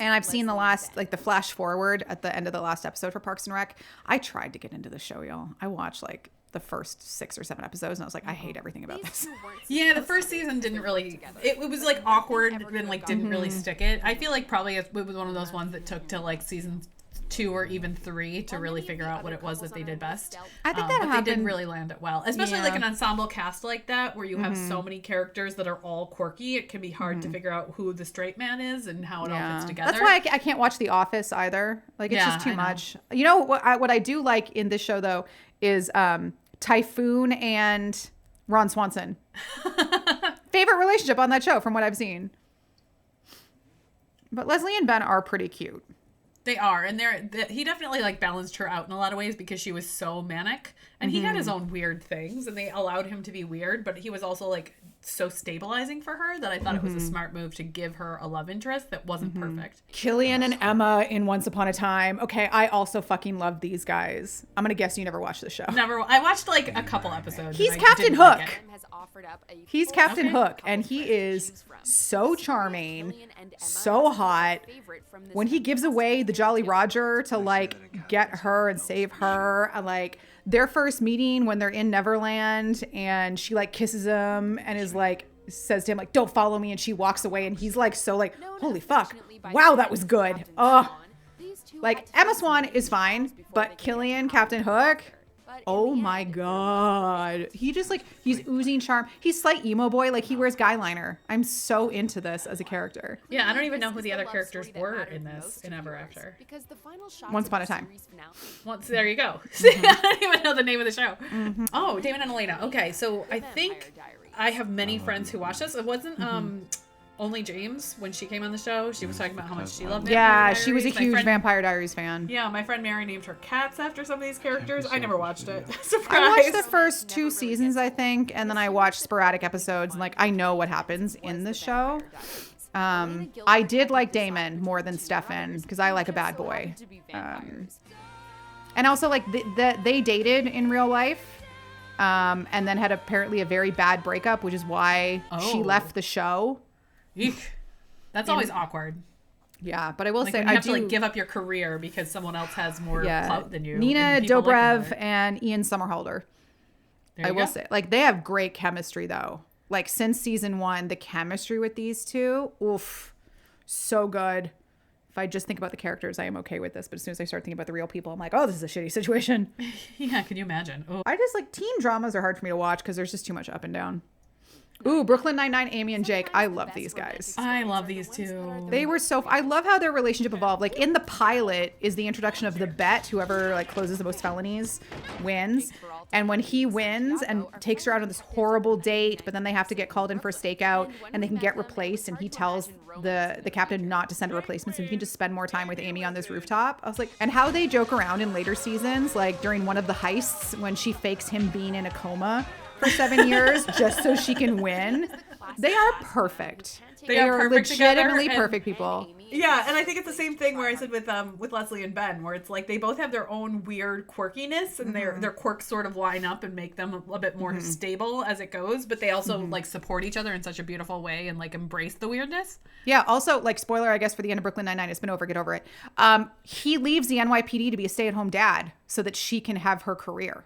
and I've seen the flash forward at the end of the last episode for Parks and Rec. I tried to get into the show, y'all. I watched like the first 6 or 7 episodes, and I was like, I hate everything about this.
Yeah, the first season didn't really, it was like awkward and like didn't really stick it. I feel like probably it was one of those ones that took to like season 2 or even 3 to really figure out what it was that they did best.
I think that
but
happened.
They didn't really land it well, especially like an ensemble cast like that, where you have so many characters that are all quirky. It can be hard to figure out who the straight man is and how it all fits together.
That's why I can't watch The Office either. Like, it's just too much. You know what I do like in this show though is Typhoon and Ron Swanson. Favorite relationship on that show from what I've seen. But Leslie and Ben are pretty cute.
They are, and he definitely like balanced her out in a lot of ways because she was so manic, and he had his own weird things, and they allowed him to be weird, but he was also like so stabilizing for her that I thought it was a smart move to give her a love interest that wasn't perfect.
Killian and Emma in Once Upon a Time. Okay, I also fucking love these guys. I'm gonna guess you never watched the show.
Never. I watched like a couple episodes.
He's
and I
Captain
didn't like
Hook.
it.
He's Captain Hook, and he is so charming, so hot. When he gives away the Jolly Roger to like get her and save her, and like their first meeting when they're in Neverland, and she like kisses him and is like says to him like, "Don't follow me," and she walks away, and he's like so like, "Holy fuck, wow, that was good." Like Emma Swan is fine, but Killian, Captain Hook. Oh my god. He just like, he's oozing charm. He's slight emo boy, like he wears guy liner. I'm so into this as a character.
Yeah, I don't even know who the other characters were in this in Ever After.
Once Upon a Time.
There you go. I don't even know the name of the show. Oh, Damon and Elena. Okay, so I think I have many friends who watch this. It wasn't only James, when she came on the show, she was talking about how much she loved it.
Yeah, she was a huge Vampire Diaries fan.
Yeah, my friend Mary named her cats after some of these characters. I never watched it. Surprise.
I watched the first 2 seasons, I think, and then I watched sporadic episodes, and like I know what happens in the show. I did like Damon more than Stefan because I like a bad boy. And also like they dated in real life. And then had apparently a very bad breakup, which is why she left the show.
Eek. That's always awkward.
Yeah, but I will say
you have to like give up your career because someone else has more clout than you.
Nina Dobrev and Ian Somerhalder. I will
go.
say, like, they have great chemistry though. Like since season 1, the chemistry with these two, oof, so good. If I just think about the characters, I am okay with this. But as soon as I start thinking about the real people, I'm like, oh, this is a shitty situation.
Yeah, can you imagine? Oh.
I just like teen dramas are hard for me to watch because there's just too much up and down. Ooh, Brooklyn Nine-Nine, Amy and Jake. I love these guys.
I love these two.
They were so. I love how their relationship evolved. Like in the pilot is the introduction of the bet. Whoever like closes the most felonies wins. And when he wins and takes her out on this horrible date, but then they have to get called in for a stakeout and they can get replaced. And he tells the captain not to send a replacement so he can just spend more time with Amy on this rooftop. I was like, and how they joke around in later seasons, like during one of the heists when she fakes him being in a coma for 7 years just so she can win. They are perfect. They are
perfect
legitimately
together,
perfect people.
Yeah, and I think it's the same thing where I said with Leslie and Ben, where it's like they both have their own weird quirkiness, and their quirks sort of line up and make them a bit more stable as it goes. But they also like support each other in such a beautiful way and like embrace the weirdness.
Yeah. Also, like spoiler, I guess for the end of Brooklyn Nine-Nine, it's been over. Get over it. He leaves the NYPD to be a stay-at-home dad so that she can have her career.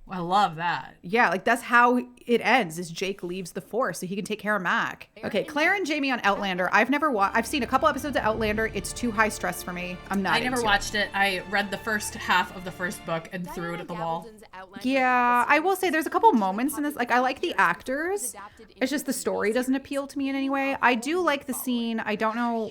I love that.
Yeah, like that's how it ends. Is Jake leaves the force so he can take care of Mac. Okay, Claire and Jamie on Outlander. I've never watched. I've seen a couple episodes of Outlander. It's too high stress for me. I'm not.
I never watched it. I read the first half of the first book and threw it at the wall.
Yeah, I will say there's a couple moments in this. Like I like the actors. It's just the story doesn't appeal to me in any way. I do like the scene. I don't know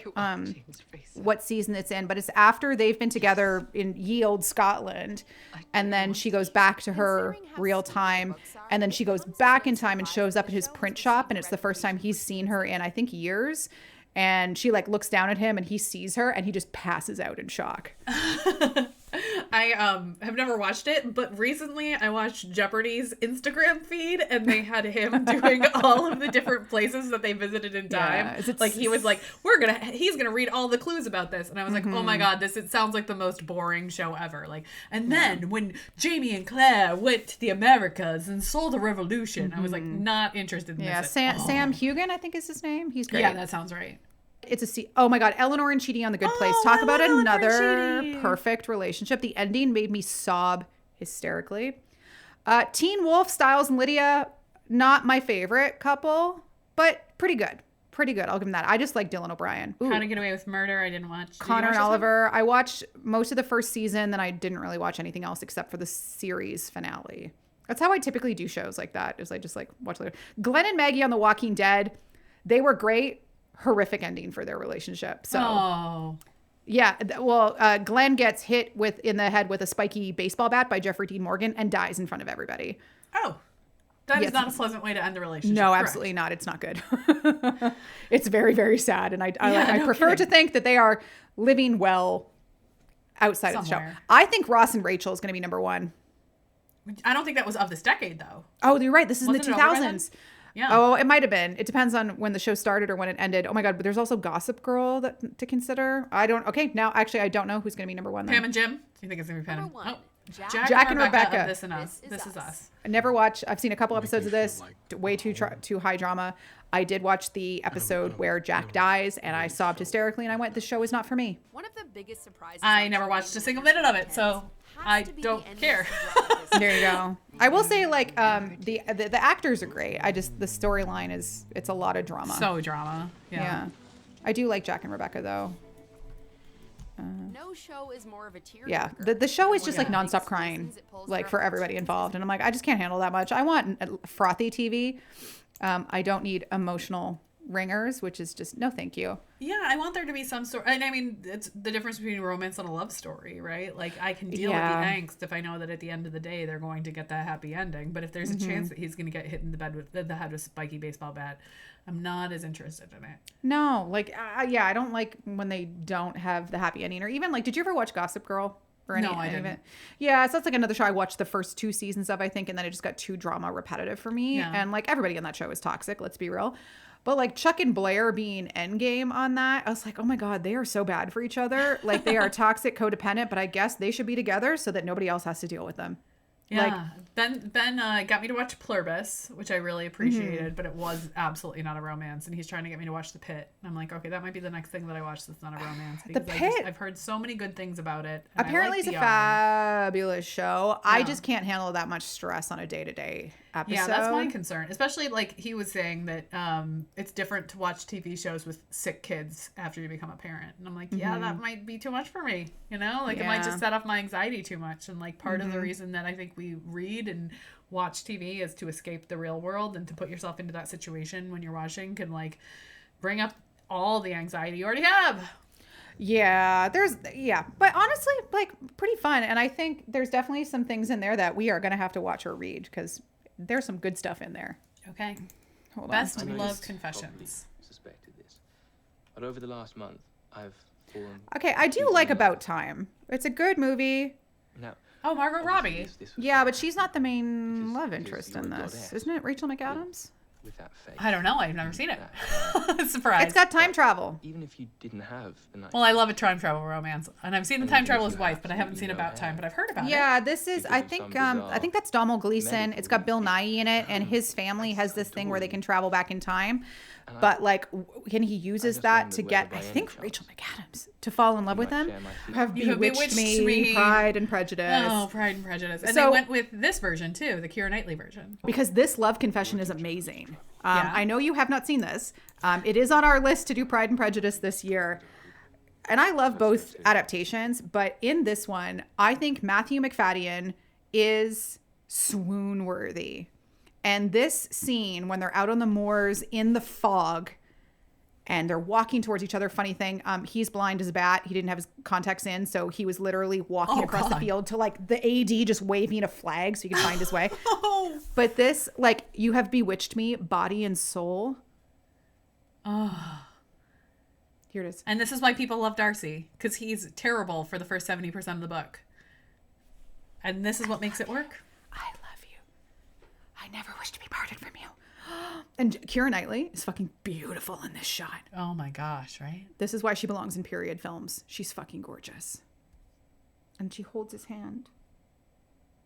what season it's in, but it's after they've been together in ye olde Scotland, and then she goes back to her real time, and then she goes back in time and shows up at his print shop, and it's the first time he's seen her in I think years, and she like looks down at him and he sees her and he just passes out in shock.
I have never watched it, but recently I watched Jeopardy's Instagram feed, and they had him doing all of the different places that they visited in time. Yeah, like he was like, he's gonna read all the clues about this, and I was like, oh my god, it sounds like the most boring show ever. Like, and then when Jamie and Claire went to the Americas and saw the revolution, I was like, not interested in this.
Sam Hugan, I think is his name. He's great.
Yeah, that sounds right.
Oh my god, Eleanor and Chidi on The Good Place. Talk about another perfect relationship. The ending made me sob hysterically. Teen Wolf, Styles and Lydia, not my favorite couple, but pretty good. I'll give them that. I just like Dylan O'Brien. Ooh.
How to Get Away with Murder, I didn't watch.
Connor and Oliver, I watched most of the first season, then I didn't really watch anything else except for the series finale. That's how I typically do shows like that, is I just like watch later. Glenn and Maggie on The Walking Dead, they were great. Horrific ending for their relationship. So yeah, well, Glenn gets hit in the head with a spiky baseball bat by Jeffrey Dean Morgan and dies in front of everybody.
That is not a pleasant way to end the relationship.
No, absolutely not. It's not good. It's very, very sad, and I prefer to think that they are living well outside of the show. I think Ross and Rachel is going to be number one.
I don't think that was of this decade, though.
Oh, you're right. This is in the 2000s.
Yeah.
Oh, it might have been. It depends on when the show started or when it ended. Oh my God. But there's also Gossip Girl to consider. Okay. Now, actually, I don't know who's going to be number one then.
Pam and Jim? Do you think it's going to be Pam? Oh.
Jack and Rebecca.
This and Us. This is Us.
I never watched. I've seen a couple episodes of this. Way too high drama. I did watch the episode where Jack dies, and I sobbed hysterically, and I went, "This show is not for me."
One of the biggest surprises.
I never watched a single minute of it, so I don't care.
There you go. I will say, like, the actors are great. The storyline it's a lot of drama.
So drama. Yeah.
I do like Jack and Rebecca though.
No show is more of a tear.
Yeah, the show is just like nonstop crying, like for everybody involved, and I'm like, I just can't handle that much. I want frothy TV. I don't need emotional ringers, which is just no, thank you.
Yeah, I want there to be some sort. And I mean, it's the difference between romance and a love story, right? Like I can deal with the angst if I know that at the end of the day they're going to get that happy ending. But if there's a chance that he's going to get hit in the head with a spiky baseball bat, I'm not as interested in it.
No, like I don't like when they don't have the happy ending, or even like, did you ever watch Gossip Girl? Or any,
no, I didn't.
Yeah, so that's like another show I watched the first 2 seasons of, I think, and then it just got too drama repetitive for me. Yeah. And like everybody on that show is toxic, let's be real. But like Chuck and Blair being endgame on that, I was like, oh my God, they are so bad for each other. Like they are toxic, codependent, but I guess they should be together so that nobody else has to deal with them.
Yeah. Like, Ben got me to watch Pluribus, which I really appreciated, but it was absolutely not a romance. And he's trying to get me to watch The Pit. And I'm like, okay, that might be the next thing that I watch that's not a romance. Because
The Pit?
I've heard so many good things about it.
Apparently it's a fabulous show. Yeah. I just can't handle that much stress on a day-to-day episode.
Yeah, that's my concern. Especially like he was saying that it's different to watch TV shows with sick kids after you become a parent. And I'm like, that might be too much for me. You know, like it might just set off my anxiety too much. And like part of the reason that I think like we read and watch TV is to escape the real world, and to put yourself into that situation when you're watching can like bring up all the anxiety you already have.
Yeah, but honestly, like pretty fun. And I think there's definitely some things in there that we are going to have to watch or read because there's some good stuff in there.
Okay.
Hold on.
Best love confessions.
Suspected this, but over the last month, I've fallen.
Okay, I do like About Time. It's a good movie.
Now,
Oh, Margot Robbie.
this was
Yeah, but she's not the main love
because
interest
you're
in
a
this.
goddess.
Isn't it Rachel McAdams?
with that face.
I don't know. I've never seen it.
That,
Surprise.
It's got time travel.
even if you didn't have the night.
Well, I love a time travel romance, and I've seen The
And
Time
you
Traveler's
do
Wife, but I haven't
absolutely
seen
no
About Time,
hair.
but I've heard about it.
Yeah, this is.
Because
I
of
think.
some
I think that's Domhnall Gleeson.
medical
It's got Bill
reason.
Nighy in it, and his family has this thing where they can travel back in time.
And
But like, when he uses
just
that
wondered
to
whether
get,
by
I
any
think
chance
Rachel McAdams to fall in love with
might
him.
share my secret.
Have
You have
bewitched
bewitched
me,
me.
Pride and Prejudice.
Oh, Pride and Prejudice. And
So-
they went with this version, too, the Keira Knightley version.
Because this love confession is amazing.
Yeah.
I know you have not seen this. It is on our list to do Pride and Prejudice this year. And I love both adaptations, but in this one, I think Matthew McFadden is swoon worthy. And this scene, when they're out on the moors in the fog and they're walking towards each other, funny thing, he's blind as a bat. He didn't have his contacts in, so he was literally walking
Oh,
across the
God.
field to like the AD just waving a flag so he could find his way.
Oh.
But this, like, you have bewitched me, body and soul.
Oh.
Here it is.
And this is why people love Darcy, because he's terrible for the first 70% of the book. And this is what makes it work.
I love you. I never wish to be parted from you. And Keira Knightley is fucking beautiful in this shot.
Oh my gosh, right?
This is why she belongs in period films. She's fucking gorgeous. And she holds his hand.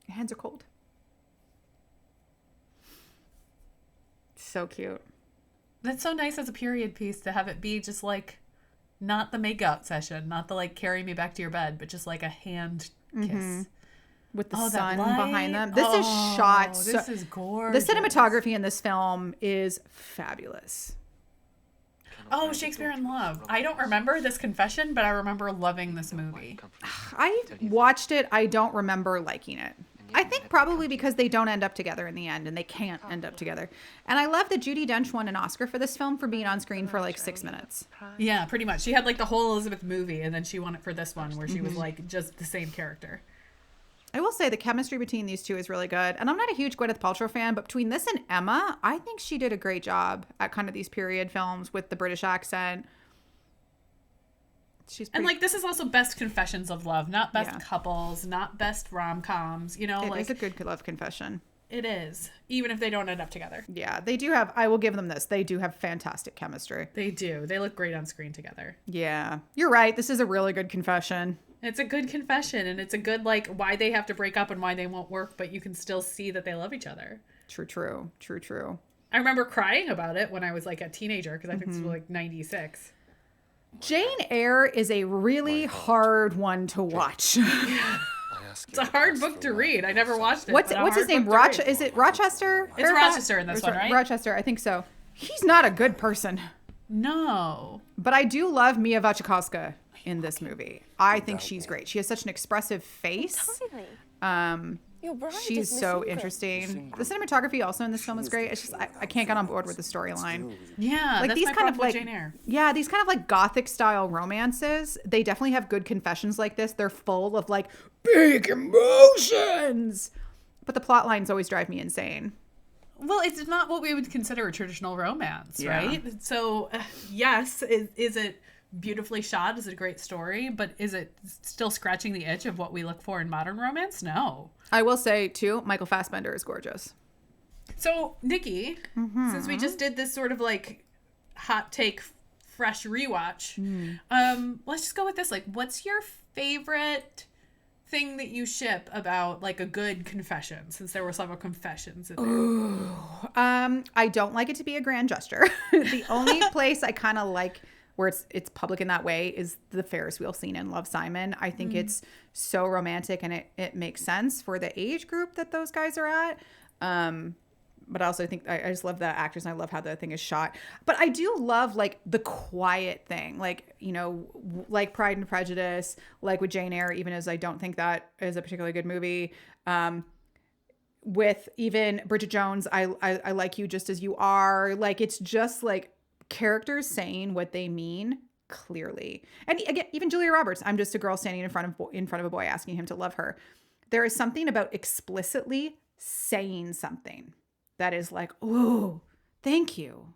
Your hands are cold. So cute.
That's so nice as a period piece to have it be just like not the makeout session, not the like carry me back to your bed, but just like a hand kiss.
With the
Oh, that
sun
light.
behind them. This is shot. So,
This is gorgeous.
the cinematography in this film is fabulous.
Oh, Shakespeare in Love. I don't remember this confession, but I remember loving this movie.
I watched it. I don't remember liking it. I think probably because they don't end up together in the end and they can't end up together. And I love that Judi Dench won an Oscar for this film for being on screen for like 6 minutes.
Yeah, pretty much. She had like the whole Elizabeth movie, and then she won it for this one where she was like just the same character.
I will say the chemistry between these two is really good. And I'm not a huge Gwyneth Paltrow fan, but between this and Emma, I think she did a great job at kind of these period films with the British accent. She's
And
pretty,
like this is also best confessions of love, not best
Yeah.
couples, not best rom-coms, you know,
it
like
is a good love confession.
it is, even if they don't end up together.
Yeah, they do have, I will give them this. They do have fantastic chemistry.
They do. They look great on screen together.
Yeah, you're right. This is a really good confession.
It's a good confession, and it's a good like why they have to break up and why they won't work, but you can still see that they love each other.
True.
I remember crying about it when I was like a teenager because I think this was like 96.
Jane Eyre is a really hard one to watch.
It's a hard book to read. I never watched it.
What's
but a
his
hard
name?
book to read.
Is it Rochester?
It's Rochester in this one, right?
Rochester, I think so. He's not a good person,
No.
but I do love Mia Wasikowska in this movie. I think she's great. She has such an expressive face.
Your bride
She's so interesting. The cinematography also in this film is great. It's just I can't get on board with the storyline.
Yeah,
Like
that's
these
my
kind of
problem with
like
Jane Eyre.
yeah, these kind of like gothic style romances. They definitely have good confessions like this. They're full of like big emotions, but the plot lines always drive me insane.
Well, it's not what we would consider a traditional romance,
Yeah.
right? So, yes, is it beautifully shot? Is it a great story? But is it still scratching the itch of what we look for in modern romance? No.
I will say too, Michael Fassbender is gorgeous.
So, Nikki,
Mm-hmm.
since we just did this sort of like hot take, fresh rewatch, let's just go with this. Like, what's your favorite thing that you ship about like a good confession? Since there were several confessions in there.
I don't like it to be a grand gesture. The only place I kind of like where it's public in that way is the Ferris wheel scene in Love, Simon. I think it's so romantic and it makes sense for the age group that those guys are at. But I also think I just love the actors and I love how the thing is shot. But I do love like the quiet thing, like, you know, like Pride and Prejudice, like with Jane Eyre, even as I don't think that is a particularly good movie. with even Bridget Jones, I like you just as you are. Like, it's just like characters saying what they mean clearly. And again, even Julia Roberts, I'm just a girl standing in front of a boy asking him to love her. There is something about explicitly saying something that is like, oh, thank you.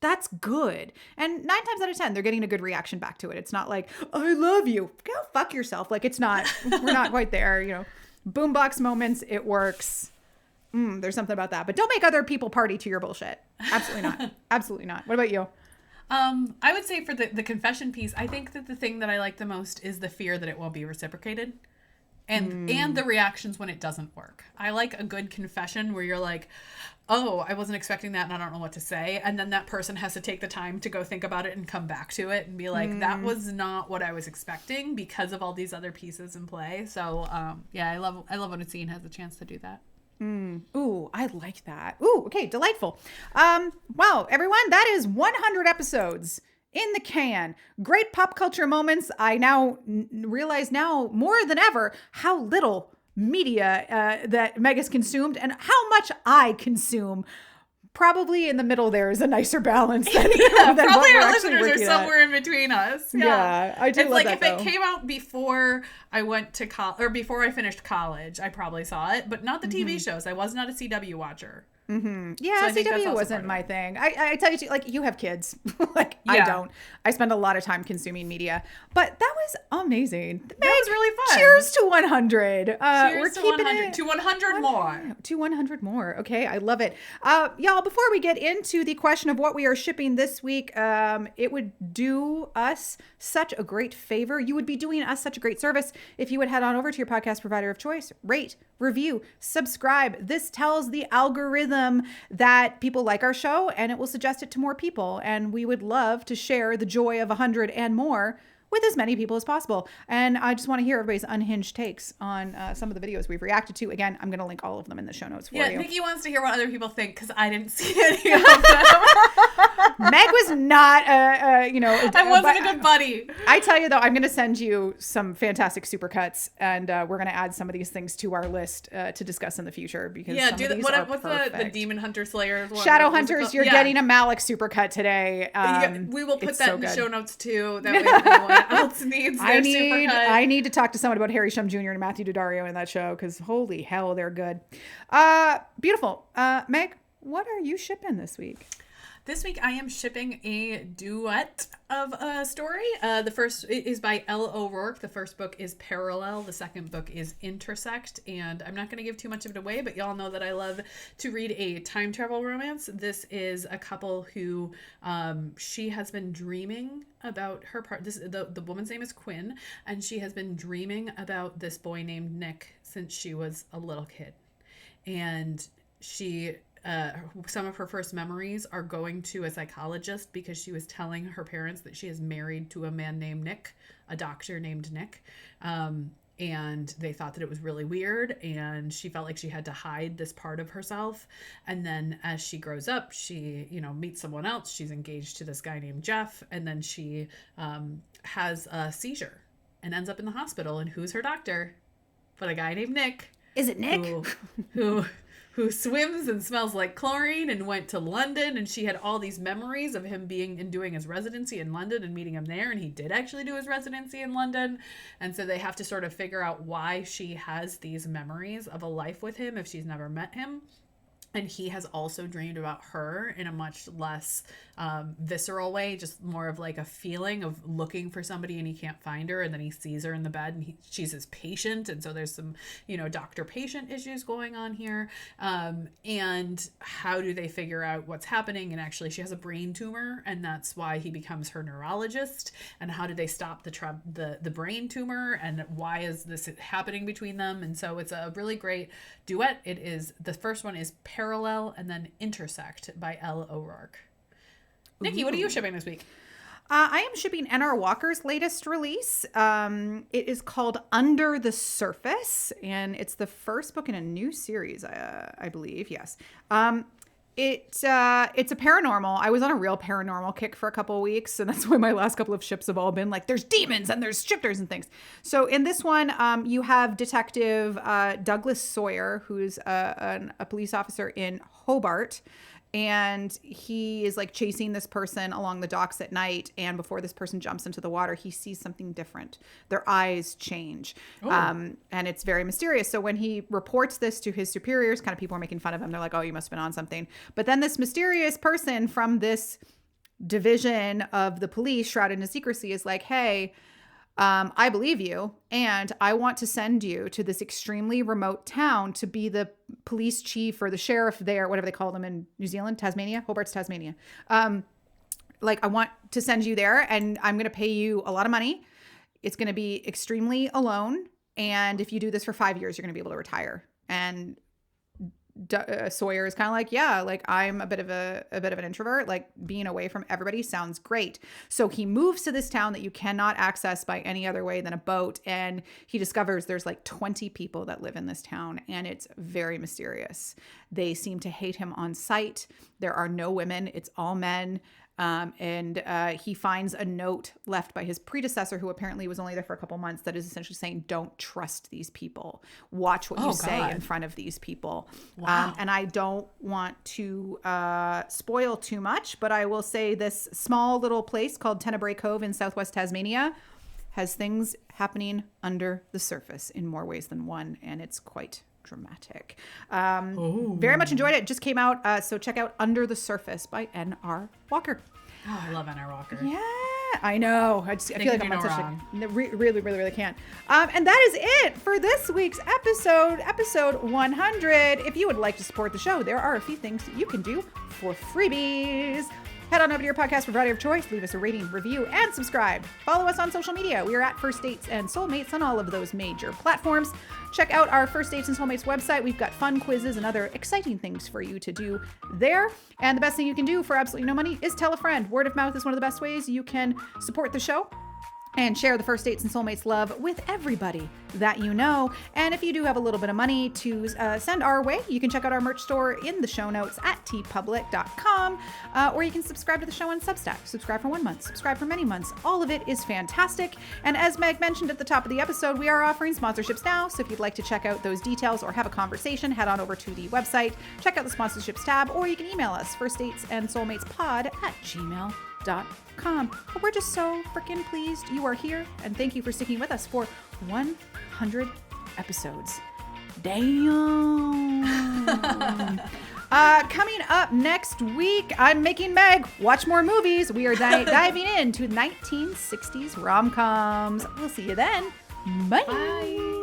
That's good. And 9 times out of 10, they're getting a good reaction back to it. It's not like, I love you. Go fuck yourself. Like, it's not, we're not quite there, you know. Boombox moments, it works. There's something about that. But don't make other people party to your bullshit. Absolutely not. Absolutely not. What about you?
I would say for the confession piece, I think that the thing that I like the most is the fear that it won't be reciprocated. And the reactions when it doesn't work. I like a good confession where you're like, oh, I wasn't expecting that and I don't know what to say. And then that person has to take the time to go think about it and come back to it and be like, that was not what I was expecting because of all these other pieces in play. So yeah, I love when a scene has a chance to do that.
Ooh, I like that. Ooh, okay, delightful. Wow, everyone, that is 100 episodes in the can. Great pop culture moments. I now realize now more than ever how little media that Meg has consumed and how much I consume. Probably in the middle there is a nicer balance than, than
probably our listeners are somewhere in between us.
Yeah, I do
it's
love
like
that,
if
though.
it came out before I went to college or before I finished college, I probably saw it, but not the TV shows. I was not a CW watcher.
Yeah,
So I think that's
CW
also
wasn't
part
my
of it.
thing. I tell you, like, you have kids. Like, I
Yeah.
don't. I spend a lot of time consuming media. But that was amazing.
That was really fun.
Cheers to 100.
Cheers
We're
to
keeping
100.
it
To 100 more.
to 100 more. Okay, I love it. Y'all, before we get into the question of what we are shipping this week, it would do us such a great favor. You would be doing us such a great service if you would head on over to your podcast provider of choice, rate, review, subscribe. This tells the algorithm that people like our show and it will suggest it to more people. And we would love to share the joy of 100 and more with as many people as possible. And I just want to hear everybody's unhinged takes on some of the videos we've reacted to. Again, I'm going to link all of them in the show notes for you.
Nikki wants to hear what other people think because I didn't see any of them.
Meg was not,
I wasn't a good buddy.
I tell you though, I'm going to send you some fantastic supercuts, and we're going to add some of these things to our list to discuss in the future because
Yeah,
some of these are
what's the
perfect.
Demon Hunter Slayer one?
Shadow
What was it
Hunters,
called?
you're
Yeah.
getting a Malik supercut today.
We will put
it's
that
so
in the
good.
show notes too. That way if anyone else needs their supercut.
I need to talk to someone about Harry Shum Jr. and Matthew Daddario in that show because holy hell, they're good. Beautiful. Meg, what are you shipping this week?
This week I am shipping a duet of a story. The first is by L. O'Rourke. The first book is Parallel. The second book is Intersect. And I'm not going to give too much of it away, but y'all know that I love to read a time travel romance. This is a couple who she has been dreaming about her part. The woman's name is Quinn, and she has been dreaming about this boy named Nick since she was a little kid. And she... some of her first memories are going to a psychologist because she was telling her parents that she is married to a man named Nick, a doctor named Nick. And they thought that it was really weird, and she felt like she had to hide this part of herself. And then as she grows up, she, meets someone else. She's engaged to this guy named Jeff, and then she has a seizure and ends up in the hospital. And who's her doctor? But a guy named Nick.
Is it Nick?
Who swims and smells like chlorine and went to London, and she had all these memories of him being and doing his residency in London and meeting him there, and he did actually do his residency in London. And so they have to sort of figure out why she has these memories of a life with him if she's never met him. And he has also dreamed about her in a much less visceral way, just more of like a feeling of looking for somebody and he can't find her. And then he sees her in the bed and she's his patient. And so there's some, doctor-patient issues going on here. And how do they figure out what's happening? And actually she has a brain tumor, and that's why he becomes her neurologist. And how do they stop the brain tumor? And why is this happening between them? And so it's a really great duet. The first one is Parallel, and then Intersect by L. O'Rourke. Nikki, what are you shipping this week?
I am shipping N.R. Walker's latest release. It is called Under the Surface, and it's the first book in a new series, I believe. Yes. it's a paranormal. I was on a real paranormal kick for a couple of weeks, and that's why my last couple of ships have all been like, there's demons and there's shifters and things. So in this one, you have Detective Douglas Sawyer, who's a police officer in Hobart, and he is like chasing this person along the docks at night. And before this person jumps into the water, he sees something different. Their eyes change. And it's very mysterious. So when he reports this to his superiors, kind of people are making fun of him. They're like, oh, you must have been on something. But then this mysterious person from this division of the police shrouded in secrecy is like, hey, I believe you, and I want to send you to this extremely remote town to be the police chief or the sheriff there, whatever they call them in New Zealand, Tasmania, Hobart's Tasmania. Like, I want to send you there, and I'm going to pay you a lot of money. It's going to be extremely alone, and if you do this for 5 years, you're going to be able to retire. And Sawyer is kind of like, yeah, like I'm a bit of an introvert, like being away from everybody sounds great. So he moves to this town that you cannot access by any other way than a boat. And he discovers there's like 20 people that live in this town, and it's very mysterious. They seem to hate him on sight. There are no women. It's all men. And he finds a note left by his predecessor, who apparently was only there for a couple months, that is essentially saying, don't trust these people. Watch what you say in front of these people.
Wow.
And I don't want to spoil too much, but I will say this small little place called Tenebrae Cove in southwest Tasmania has things happening under the surface in more ways than one, and it's quite dramatic. Very much enjoyed it. Just came out, so check out Under the Surface by N.R. Walker.
Oh, I love N.R. Walker.
Yeah, I know. I feel like I'm on such a really can't. And that is it for this week's episode 100. If you would like to support the show, there are a few things that you can do for freebies. Head on over to your podcast provider of choice, leave us a rating, review, and subscribe. Follow us on social media. We are at First Dates and Soulmates on all of those major platforms. Check out our First Dates and Soulmates website. We've got fun quizzes and other exciting things for you to do there. And the best thing you can do for absolutely no money is tell a friend. Word of mouth is one of the best ways you can support the show and share the First Dates and Soulmates love with everybody that you know. And if you do have a little bit of money to send our way, you can check out our merch store in the show notes at tpublic.com, or you can subscribe to the show on Substack. Subscribe for 1 month, subscribe for many months. All of it is fantastic. And as Meg mentioned at the top of the episode, we are offering sponsorships now. So if you'd like to check out those details or have a conversation, head on over to the website, check out the sponsorships tab, or you can email us, firstdatesandssoulmatespod@gmail.com. But we're just so freaking pleased you are here, and thank you for sticking with us for 100 episodes. Damn. Coming up next week, I'm making Meg watch more movies. We are diving into 1960s rom-coms. We'll see you then. Bye.